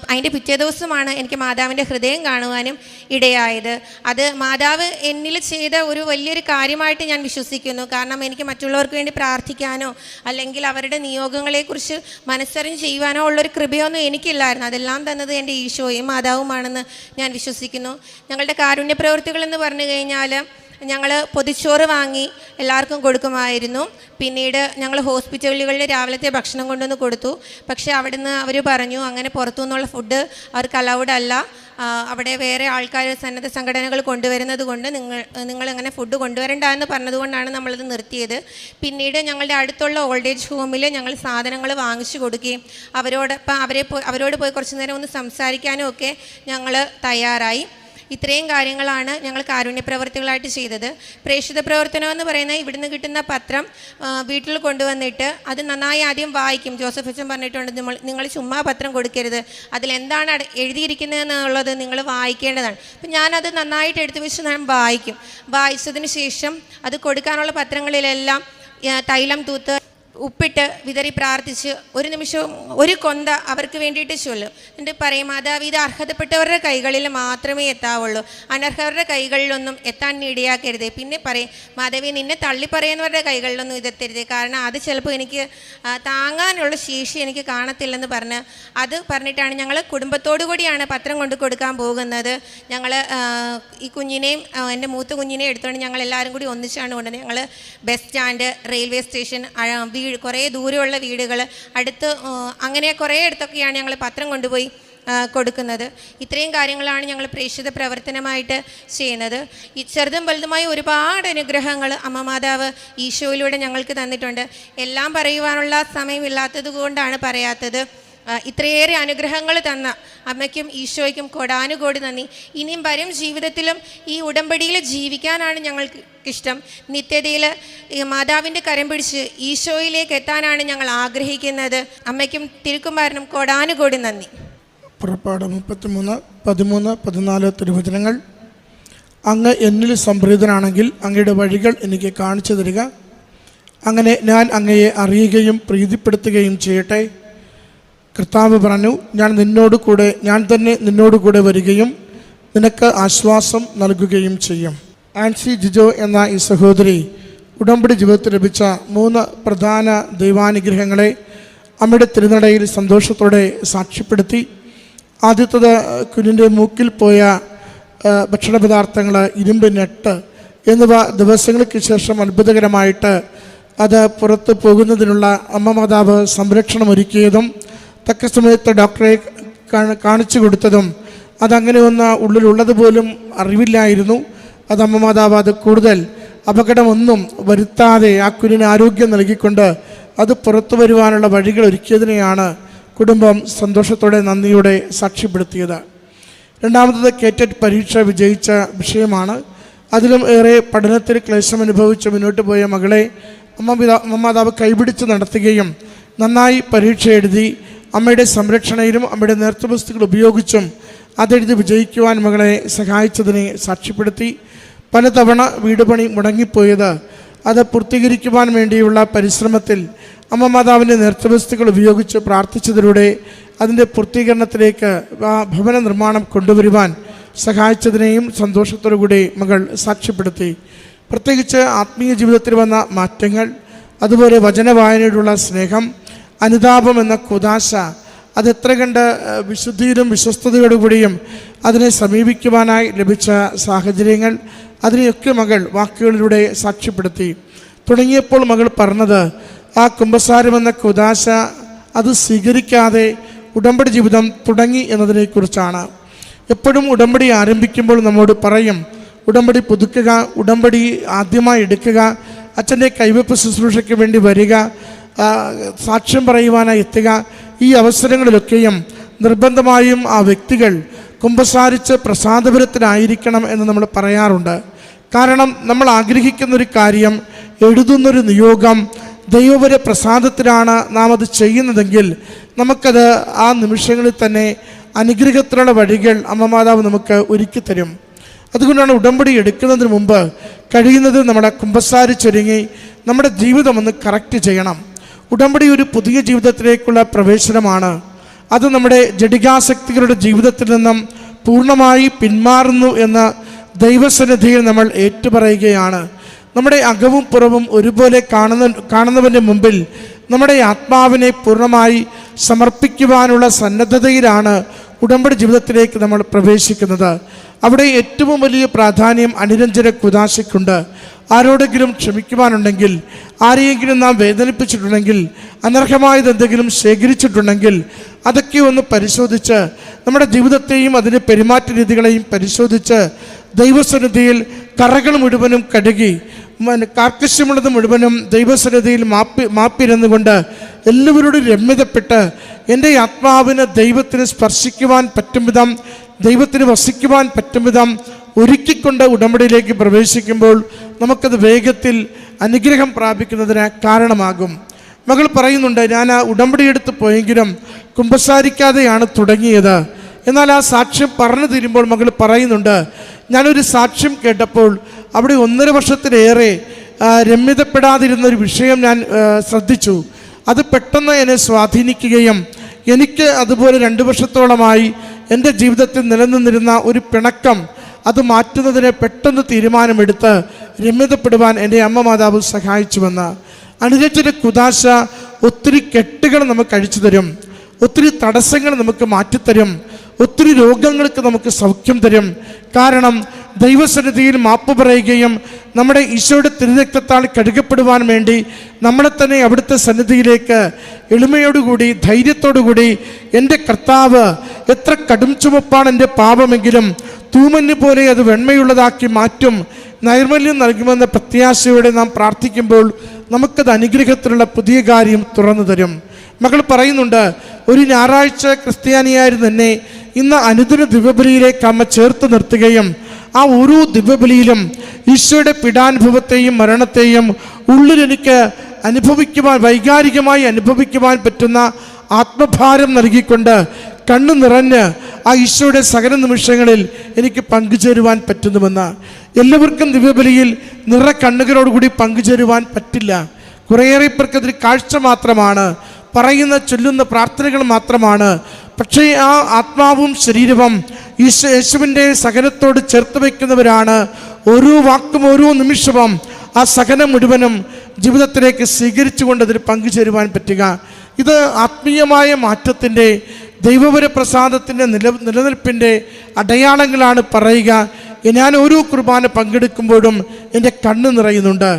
അതിൻ്റെ പിറ്റേ ദിവസമാണ് എനിക്ക് മാതാവിൻ്റെ ഹൃദയം കാണുവാനും ഇടയായത്. അത് മാതാവ് എന്നിൽ ചെയ്ത ഒരു വലിയൊരു കാര്യമായിട്ട് ഞാൻ വിശ്വസിക്കുന്നു. കാരണം എനിക്ക് മറ്റുള്ളവർക്ക് വേണ്ടി പ്രാർത്ഥിക്കാനോ അല്ലെങ്കിൽ അവരുടെ നിയോഗങ്ങളെക്കുറിച്ച് മനസ്സറിഞ്ഞ് ചെയ്യുവാനോ ഉള്ളൊരു കൃപയൊന്നും എനിക്കില്ലായിരുന്നു. അതെല്ലാം തന്നത് എൻ്റെ ഈശോയും മാതാവുമാണെന്ന് ഞാൻ വിശ്വസിക്കുന്നു. ഞങ്ങളുടെ കാരുണ്യ പ്രവൃത്തികളെന്ന് പറഞ്ഞു കഴിഞ്ഞാൽ ഞങ്ങൾ പൊതിച്ചോറ് വാങ്ങി എല്ലാവർക്കും കൊടുക്കുമായിരുന്നു. പിന്നീട് ഞങ്ങൾ ഹോസ്പിറ്റലുകളിൽ രാവിലത്തെ ഭക്ഷണം കൊണ്ടുവന്ന് കൊടുത്തു. പക്ഷേ അവിടുന്ന് അവർ പറഞ്ഞു, അങ്ങനെ പുറത്തു നിന്നുള്ള ഫുഡ് അവർക്ക് അലൗഡ് അല്ല, അവിടെ വേറെ ആൾക്കാർ സന്നദ്ധ സംഘടനകൾ കൊണ്ടുവരുന്നത് കൊണ്ട് നിങ്ങളങ്ങനെ ഫുഡ് കൊണ്ടുവരണ്ട എന്ന് പറഞ്ഞതുകൊണ്ടാണ് നമ്മളത് നിർത്തിയത്. പിന്നീട് ഞങ്ങളുടെ അടുത്തുള്ള ഓൾഡ് ഏജ് ഹോമിൽ ഞങ്ങൾ സാധനങ്ങൾ വാങ്ങിച്ചു കൊടുക്കുകയും അവരോട് പോയി കുറച്ച് നേരം ഒന്ന് സംസാരിക്കാനും ഒക്കെ ഞങ്ങൾ തയ്യാറായി. ഇത്രയും കാര്യങ്ങളാണ് ഞങ്ങൾ കാരുണ്യ പ്രവർത്തികളായിട്ട് ചെയ്തത്. പ്രേക്ഷിത പ്രവർത്തനം എന്ന് പറയുന്നത് ഇവിടുന്ന് കിട്ടുന്ന പത്രം വീട്ടിൽ കൊണ്ടുവന്നിട്ട് അത് നന്നായി ആദ്യം വായിക്കും. ജോസഫ് അച്ഛൻ പറഞ്ഞിട്ടുണ്ട്, നിങ്ങൾ ചുമ്മാ പത്രം കൊടുക്കരുത്, അതിലെന്താണ് എഴുതിയിരിക്കുന്നതെന്നുള്ളത് നിങ്ങൾ വായിക്കേണ്ടതാണ്. അപ്പം ഞാനത് നന്നായിട്ട് എടുത്തു വെച്ച് ഞാൻ വായിക്കും. വായിച്ചതിന് ശേഷം അത് കൊടുക്കാനുള്ള പത്രങ്ങളിലെല്ലാം തൈലം തൂത്ത് ഉപ്പിട്ട് വിതറി പ്രാർത്ഥിച്ച് ഒരു നിമിഷവും ഒരു കൊന്ത അവർക്ക് വേണ്ടിയിട്ട് ചൊല്ലും. എന്നിട്ട് പറയും, മാതാവ് ഇത് അർഹതപ്പെട്ടവരുടെ കൈകളിൽ മാത്രമേ എത്താവുള്ളൂ, അനർഹരുടെ കൈകളിലൊന്നും എത്താൻ ഇടയാക്കരുതേ. പിന്നെ പറയും, മാതാവി നിന്നെ തള്ളി പറയുന്നവരുടെ കൈകളിലൊന്നും ഇതെത്തരുതേ, കാരണം അത് ചിലപ്പോൾ എനിക്ക് താങ്ങാനുള്ള ശേഷി എനിക്ക് കാണത്തില്ലെന്ന് പറഞ്ഞ് അത് പറഞ്ഞിട്ടാണ് ഞങ്ങൾ കുടുംബത്തോടു കൂടിയാണ് പത്രം കൊണ്ട് കൊടുക്കാൻ പോകുന്നത്. ഞങ്ങൾ ഈ കുഞ്ഞിനെയും എൻ്റെ മൂത്ത കുഞ്ഞിനെയും എടുത്തുകൊണ്ട് ഞങ്ങൾ എല്ലാവരും കൂടി ഒന്നിച്ചാണ് കൊണ്ടുവന്നത്. ഞങ്ങൾ ബസ് സ്റ്റാൻഡ്, റെയിൽവേ സ്റ്റേഷൻ, കുറേ ദൂരമുള്ള വീടുകൾ, അടുത്ത് അങ്ങനെ കുറേ അടുത്തൊക്കെയാണ് ഞങ്ങൾ പത്രം കൊണ്ടുപോയി കൊടുക്കുന്നത്. ഇത്രയും കാര്യങ്ങളാണ് ഞങ്ങൾ പ്രേക്ഷിത പ്രവർത്തനമായിട്ട് ചെയ്യുന്നത്. ഈ ചെറുതും വലുതുമായ ഒരുപാട് അനുഗ്രഹങ്ങൾ അമ്മ മാതാവ് ഈശോയിലൂടെ ഞങ്ങൾക്ക് തന്നിട്ടുണ്ട്. എല്ലാം പറയുവാനുള്ള സമയമില്ലാത്തത് കൊണ്ടാണ് പറയാത്തത്. ഇത്രയേറെ അനുഗ്രഹങ്ങൾ തന്ന അമ്മയ്ക്കും ഈശോയ്ക്കും കോടാനുകോടി നന്ദി. ഇനിയും വരും ജീവിതത്തിലും ഈ ഉടമ്പടിയിൽ ജീവിക്കാനാണ് ഞങ്ങൾക്ക് ഇഷ്ടം. നിത്യതയിൽ മാതാവിൻ്റെ കരം പിടിച്ച് ഈശോയിലേക്ക് എത്താനാണ് ഞങ്ങൾ ആഗ്രഹിക്കുന്നത്. അമ്മയ്ക്കും തിരുക്കുമാരനും കോടാനുകോടി നന്ദി. പുറപ്പാട് 33, 13, 14 തിരുവചനങ്ങൾ. അങ്ങ് എന്നിൽ സംപ്രീതനാണെങ്കിൽ അങ്ങയുടെ വഴികൾ എനിക്ക് കാണിച്ചു തരിക. അങ്ങനെ ഞാൻ അങ്ങയെ അറിയുകയും പ്രീതിപ്പെടുത്തുകയും ചെയ്യട്ടെ. കർത്താവ് പറഞ്ഞു, ഞാൻ തന്നെ നിന്നോട് കൂടെ വരികയും നിനക്ക് ആശ്വാസം നൽകുകയും ചെയ്യും. ആൻസി ജിജോ എന്ന ഈ സഹോദരി ഉടമ്പടി ജീവിതത്തിൽ ലഭിച്ച 3 പ്രധാന ദൈവാനുഗ്രഹങ്ങളെ അമ്മയുടെ തിരുനടയിൽ സന്തോഷത്തോടെ സാക്ഷ്യപ്പെടുത്തി. ആദ്യത്തത് കുഞ്ഞിൻ്റെ മൂക്കിൽ പോയ ഭക്ഷണ പദാർത്ഥങ്ങൾ, ഇരുമ്പ് നെട്ട് എന്നിവ ദിവസങ്ങൾക്ക് ശേഷം അത്ഭുതകരമായിട്ട് അത് പുറത്തു പോകുന്നതിനുള്ള അമ്മ മാതാവ് സംരക്ഷണം ഒരുക്കിയതും തക്ക സമയത്ത് ഡോക്ടറെ കാണിച്ചു കൊടുത്തതും അതങ്ങനെ ഒന്ന് ഉള്ളിലുള്ളതുപോലും അറിവില്ലായിരുന്നു. അത് അമ്മ മാതാവ് അത് കൂടുതൽ അപകടമൊന്നും വരുത്താതെ ആ കുഞ്ഞിന് ആരോഗ്യം നൽകിക്കൊണ്ട് അത് പുറത്തു വരുവാനുള്ള വഴികൾ ഒരുക്കിയതിനെയാണ് കുടുംബം സന്തോഷത്തോടെ നന്ദിയോടെ സാക്ഷ്യപ്പെടുത്തിയത്. രണ്ടാമത്തത് കേറ്റഡ് പരീക്ഷ വിജയിച്ച വിഷയമാണ്. അതിലും ഏറെ പഠനത്തിൽ ക്ലേശം അനുഭവിച്ച് മുന്നോട്ട് പോയ മകളെ അമ്മ മാതാവ് കൈപിടിച്ച് നടത്തുകയും നന്നായി പരീക്ഷ എഴുതി അമ്മയുടെ സംരക്ഷണയിലും അമ്മയുടെ നേതൃത്വവസ്തുക്കൾ ഉപയോഗിച്ചും അതെഴുതി വിജയിക്കുവാൻ മകളെ സഹായിച്ചതിനെ സാക്ഷ്യപ്പെടുത്തി. പലതവണ വീട് പണി മുടങ്ങിപ്പോയത് അത് പൂർത്തീകരിക്കുവാൻ വേണ്ടിയുള്ള പരിശ്രമത്തിൽ അമ്മ മാതാവിൻ്റെ നേതൃത്വവസ്തുക്കൾ ഉപയോഗിച്ച് പ്രാർത്ഥിച്ചതിലൂടെ അതിൻ്റെ പൂർത്തീകരണത്തിലേക്ക് ആ ഭവന നിർമ്മാണം കൊണ്ടുവരുവാൻ സഹായിച്ചതിനെയും സന്തോഷത്തോടു കൂടി മകൾ സാക്ഷ്യപ്പെടുത്തി. പ്രത്യേകിച്ച് ആത്മീയ ജീവിതത്തിൽ വന്ന മാറ്റങ്ങൾ, അതുപോലെ വചനവായനയോടുള്ള സ്നേഹം, അനുതാപം എന്ന കുദാശ, അതെത്ര കണ്ട് വിശുദ്ധിയിലും വിശ്വസ്തയോടുകൂടിയും അതിനെ സമീപിക്കുവാനായി ലഭിച്ച സാഹചര്യങ്ങൾ, അതിനെയൊക്കെ മകൾ വാക്കുകളിലൂടെ സാക്ഷ്യപ്പെടുത്തി. തുടങ്ങിയപ്പോൾ മകൾ പറഞ്ഞത് ആ കുമ്പസാരമെന്ന കുദാശ അത് സ്വീകരിക്കാതെ ഉടമ്പടി ജീവിതം തുടങ്ങി എന്നതിനെക്കുറിച്ചാണ്. എപ്പോഴും ഉടമ്പടി ആരംഭിക്കുമ്പോൾ നമ്മോട് പറയും, ഉടമ്പടി പുതുക്കുക, ഉടമ്പടി ആദ്യമായി എടുക്കുക, അച്ഛൻ്റെ കൈവെപ്പ് ശുശ്രൂഷയ്ക്ക് വേണ്ടി വരിക, സാക്ഷ്യം പറയുവാനായി എത്തുക. ഈ അവസരങ്ങളിലൊക്കെയും നിർബന്ധമായും ആ വ്യക്തികൾ കുമ്പസാരിച്ച് പ്രസാദപരത്തിലായിരിക്കണം എന്ന് നമ്മൾ പറയാറുണ്ട്. കാരണം നമ്മൾ ആഗ്രഹിക്കുന്നൊരു കാര്യം, എഴുതുന്നൊരു നിയോഗം ദൈവപര പ്രസാദത്തിലാണ് നാം അത് ചെയ്യുന്നതെങ്കിൽ നമുക്കത് ആ നിമിഷങ്ങളിൽ തന്നെ അനുഗ്രഹത്തിലുള്ള വഴികൾ അമ്മ മാതാവ് നമുക്ക് ഒരുക്കി തരും. അതുകൊണ്ടാണ് ഉടമ്പടി എടുക്കുന്നതിന് മുമ്പ് കഴിയുന്നത് നമ്മുടെ കുമ്പസാരിച്ചൊരുങ്ങി നമ്മുടെ ജീവിതം ഒന്ന് കറക്റ്റ് ചെയ്യണം. ഉടമ്പടി ഒരു പുതിയ ജീവിതത്തിലേക്കുള്ള പ്രവേശനമാണ്. അത് നമ്മുടെ ജഡികാസക്തികളുടെ ജീവിതത്തിൽ നിന്നും പൂർണ്ണമായി പിന്മാറുന്നു എന്ന ദൈവസന്നിധിയിൽ നമ്മൾ ഏറ്റുപറയുകയാണ്. നമ്മുടെ അകവും പുറവും ഒരുപോലെ കാണുന്നവൻ്റെ മുമ്പിൽ നമ്മുടെ ആത്മാവിനെ പൂർണ്ണമായി സമർപ്പിക്കുവാനുള്ള സന്നദ്ധതയിലാണ് ഉടമ്പടി ജീവിതത്തിലേക്ക് നമ്മൾ പ്രവേശിക്കുന്നത്. അവിടെ ഏറ്റവും വലിയ പ്രാധാന്യം അനുരഞ്ജന കുദാശയ്ക്കുണ്ട്. ആരോടെങ്കിലും ക്ഷമിക്കുവാനുണ്ടെങ്കിൽ, ആരെയെങ്കിലും നാം വേദനിപ്പിച്ചിട്ടുണ്ടെങ്കിൽ, അനർഹമായത് എന്തെങ്കിലും ശേഖരിച്ചിട്ടുണ്ടെങ്കിൽ അതൊക്കെ ഒന്ന് പരിശോധിച്ച് നമ്മുടെ ജീവിതത്തെയും അതിൻ്റെ പെരുമാറ്റ രീതികളെയും പരിശോധിച്ച് ദൈവസന്നിധിയിൽ കറകൾ മുഴുവനും കഴുകി കാർക്കശ്യമുള്ളത് മുഴുവനും ദൈവസന്നിധിയിൽ മാപ്പിരുന്നുകൊണ്ട് എല്ലാവരോടും രമ്യതപ്പെട്ട് എൻ്റെ ആത്മാവിന് ദൈവത്തിന് സ്പർശിക്കുവാൻ പറ്റും വിധം ദൈവത്തിന് വസിക്കുവാൻ പറ്റും വിധം ഒരുക്കിക്കൊണ്ട് ഉടമ്പടിയിലേക്ക് പ്രവേശിക്കുമ്പോൾ നമുക്കത് വേഗത്തിൽ അനുഗ്രഹം പ്രാപിക്കുന്നതിന് കാരണമാകും. മകൾ പറയുന്നുണ്ട്, ഞാൻ ആ ഉടമ്പടി എടുത്ത് പോയെങ്കിലും കുമ്പസാരിക്കാതെയാണ് തുടങ്ങിയത്. എന്നാൽ ആ സാക്ഷ്യം പറഞ്ഞു തീരുമ്പോൾ മകൾ പറയുന്നുണ്ട്, ഞാനൊരു സാക്ഷ്യം കേട്ടപ്പോൾ അവിടെ 1.5 വർഷത്തിലേറെ രമ്യതപ്പെടാതിരുന്നൊരു വിഷയം ഞാൻ ശ്രദ്ധിച്ചു. അത് പെട്ടെന്ന് എന്നെ സ്വാധീനിക്കുകയും എനിക്ക് അതുപോലെ 2 വർഷത്തോളമായി എൻ്റെ ജീവിതത്തിൽ നിലനിന്നിരുന്ന ഒരു പിണക്കം അത് മാറ്റുന്നതിന് പെട്ടെന്ന് തീരുമാനമെടുത്ത് രമ്യതപ്പെടുവാൻ എൻ്റെ അമ്മ മാതാവ് സഹായിച്ചുവെന്ന്. അനുരഞ്ജന കുദാശ ഒത്തിരി കെട്ടുകൾ നമുക്ക് അഴിച്ചു തരും, ഒത്തിരി തടസ്സങ്ങൾ നമുക്ക് മാറ്റിത്തരും, ഒത്തിരി രോഗങ്ങൾക്ക് നമുക്ക് സൗഖ്യം തരും. കാരണം ദൈവസന്നിധിയിൽ മാപ്പ് പറയുകയും നമ്മുടെ ഈശോയുടെ തിരുരക്തത്താൽ കഴുകപ്പെടുവാൻ വേണ്ടി നമ്മളെ തന്നെ അവിടുത്തെ സന്നിധിയിലേക്ക് എളിമയോടുകൂടി ധൈര്യത്തോടുകൂടി എൻ്റെ കർത്താവ് എത്ര കടും ചുമപ്പാണ് എൻ്റെ പാപമെങ്കിലും തൂമഞ്ഞ് പോലെ അത് വെണ്മയുള്ളതാക്കി മാറ്റും, നൈർമല്യം നൽകുമെന്ന പ്രത്യാശയോടെ നാം പ്രാർത്ഥിക്കുമ്പോൾ നമുക്കത് അനുഗ്രഹത്തിലുള്ള പുതിയ കാര്യം തുറന്നു തരും. മകൾ പറയുന്നുണ്ട്, ഒരു ഞായറാഴ്ച ക്രിസ്ത്യാനിയായിരുന്നു എന്നെ ഇന്ന് അനുദിന ദിവ്യബലിയിലേക്ക് അമ്മ ചേർത്ത് നിർത്തുകയും ആ ഓരോ ദിവ്യബലിയിലും ഈശോയുടെ പീഡാനുഭവത്തെയും മരണത്തെയും ഉള്ളിലെനിക്ക് അനുഭവിക്കുവാൻ, വൈകാരികമായി അനുഭവിക്കുവാൻ പറ്റുന്ന ആത്മഭാരം നൽകിക്കൊണ്ട് കണ്ണു നിറഞ്ഞ് ആ ഈശോയുടെ സകല നിമിഷങ്ങളിൽ എനിക്ക് പങ്കുചേരുവാൻ പറ്റുന്നുവെന്ന്. എല്ലാവർക്കും ദിവ്യബലിയിൽ നിറ കണ്ണുകളോടുകൂടി പങ്കുചേരുവാൻ പറ്റില്ല. കുറേയേറെ പേർക്ക് അതൊരു കാഴ്ച മാത്രമാണ്, പറയുന്ന ചൊല്ലുന്ന പ്രാർത്ഥനകൾ മാത്രമാണ്. പക്ഷേ ആ ആത്മാവും ശരീരവും യേശുവിൻ്റെ സഹനത്തോട് ചേർത്ത് വയ്ക്കുന്നവരാണ് ഓരോ വാക്കും ഓരോ നിമിഷവും ആ സഹനം മുഴുവനും ജീവിതത്തിലേക്ക് സ്വീകരിച്ചുകൊണ്ട് അതിൽ പങ്കുചേരുവാൻ പറ്റുക. ഇത് ആത്മീയമായ മാറ്റത്തിൻ്റെ, ദൈവവരപ്രസാദത്തിൻ്റെ നിലനിൽപ്പിൻ്റെ അടയാളങ്ങളാണ് പറയുക. ഞാൻ ഓരോ കുർബാന പങ്കെടുക്കുമ്പോഴും എൻ്റെ കണ്ണ് നിറയുന്നുണ്ട്,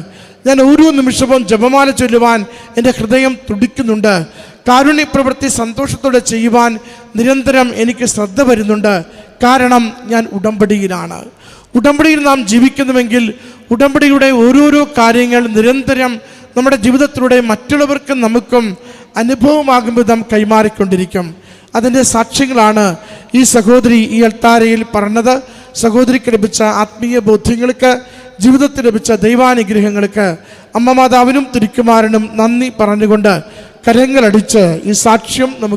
ഞാൻ ഓരോ നിമിഷവും ജപമാല ചൊല്ലുവാൻ എൻ്റെ ഹൃദയം തുടിക്കുന്നുണ്ട്, കാരുണ്യപ്രവൃത്തി സന്തോഷത്തോടെ ചെയ്യുവാൻ നിരന്തരം എനിക്ക് ശ്രദ്ധ വരുന്നുണ്ട്. കാരണം ഞാൻ ഉടമ്പടിയിലാണ്. ഉടമ്പടിയിൽ നാം ജീവിക്കുന്നുവെങ്കിൽ ഉടമ്പടിയുടെ ഓരോരോ കാര്യങ്ങൾ നിരന്തരം നമ്മുടെ ജീവിതത്തിലൂടെ മറ്റുള്ളവർക്കും നമുക്കും അനുഭവമാകുമ്പോൾ നാം കൈമാറിക്കൊണ്ടിരിക്കും. അതിൻ്റെ സാക്ഷ്യങ്ങളാണ് ഈ സഹോദരി ഈ അൾത്താരയിൽ പറഞ്ഞത്. സഹോദരിക്ക് ലഭിച്ച ആത്മീയ ബോധ്യങ്ങൾക്ക്, ജീവിതത്തിൽ ലഭിച്ച ദൈവാനുഗ്രഹങ്ങൾക്ക് അമ്മ മാതാവിനും തിരുക്കുമാരനും നന്ദി പറഞ്ഞുകൊണ്ട് കരങ്ങളടിച്ച് ഈ സാക്ഷ്യം നമുക്ക്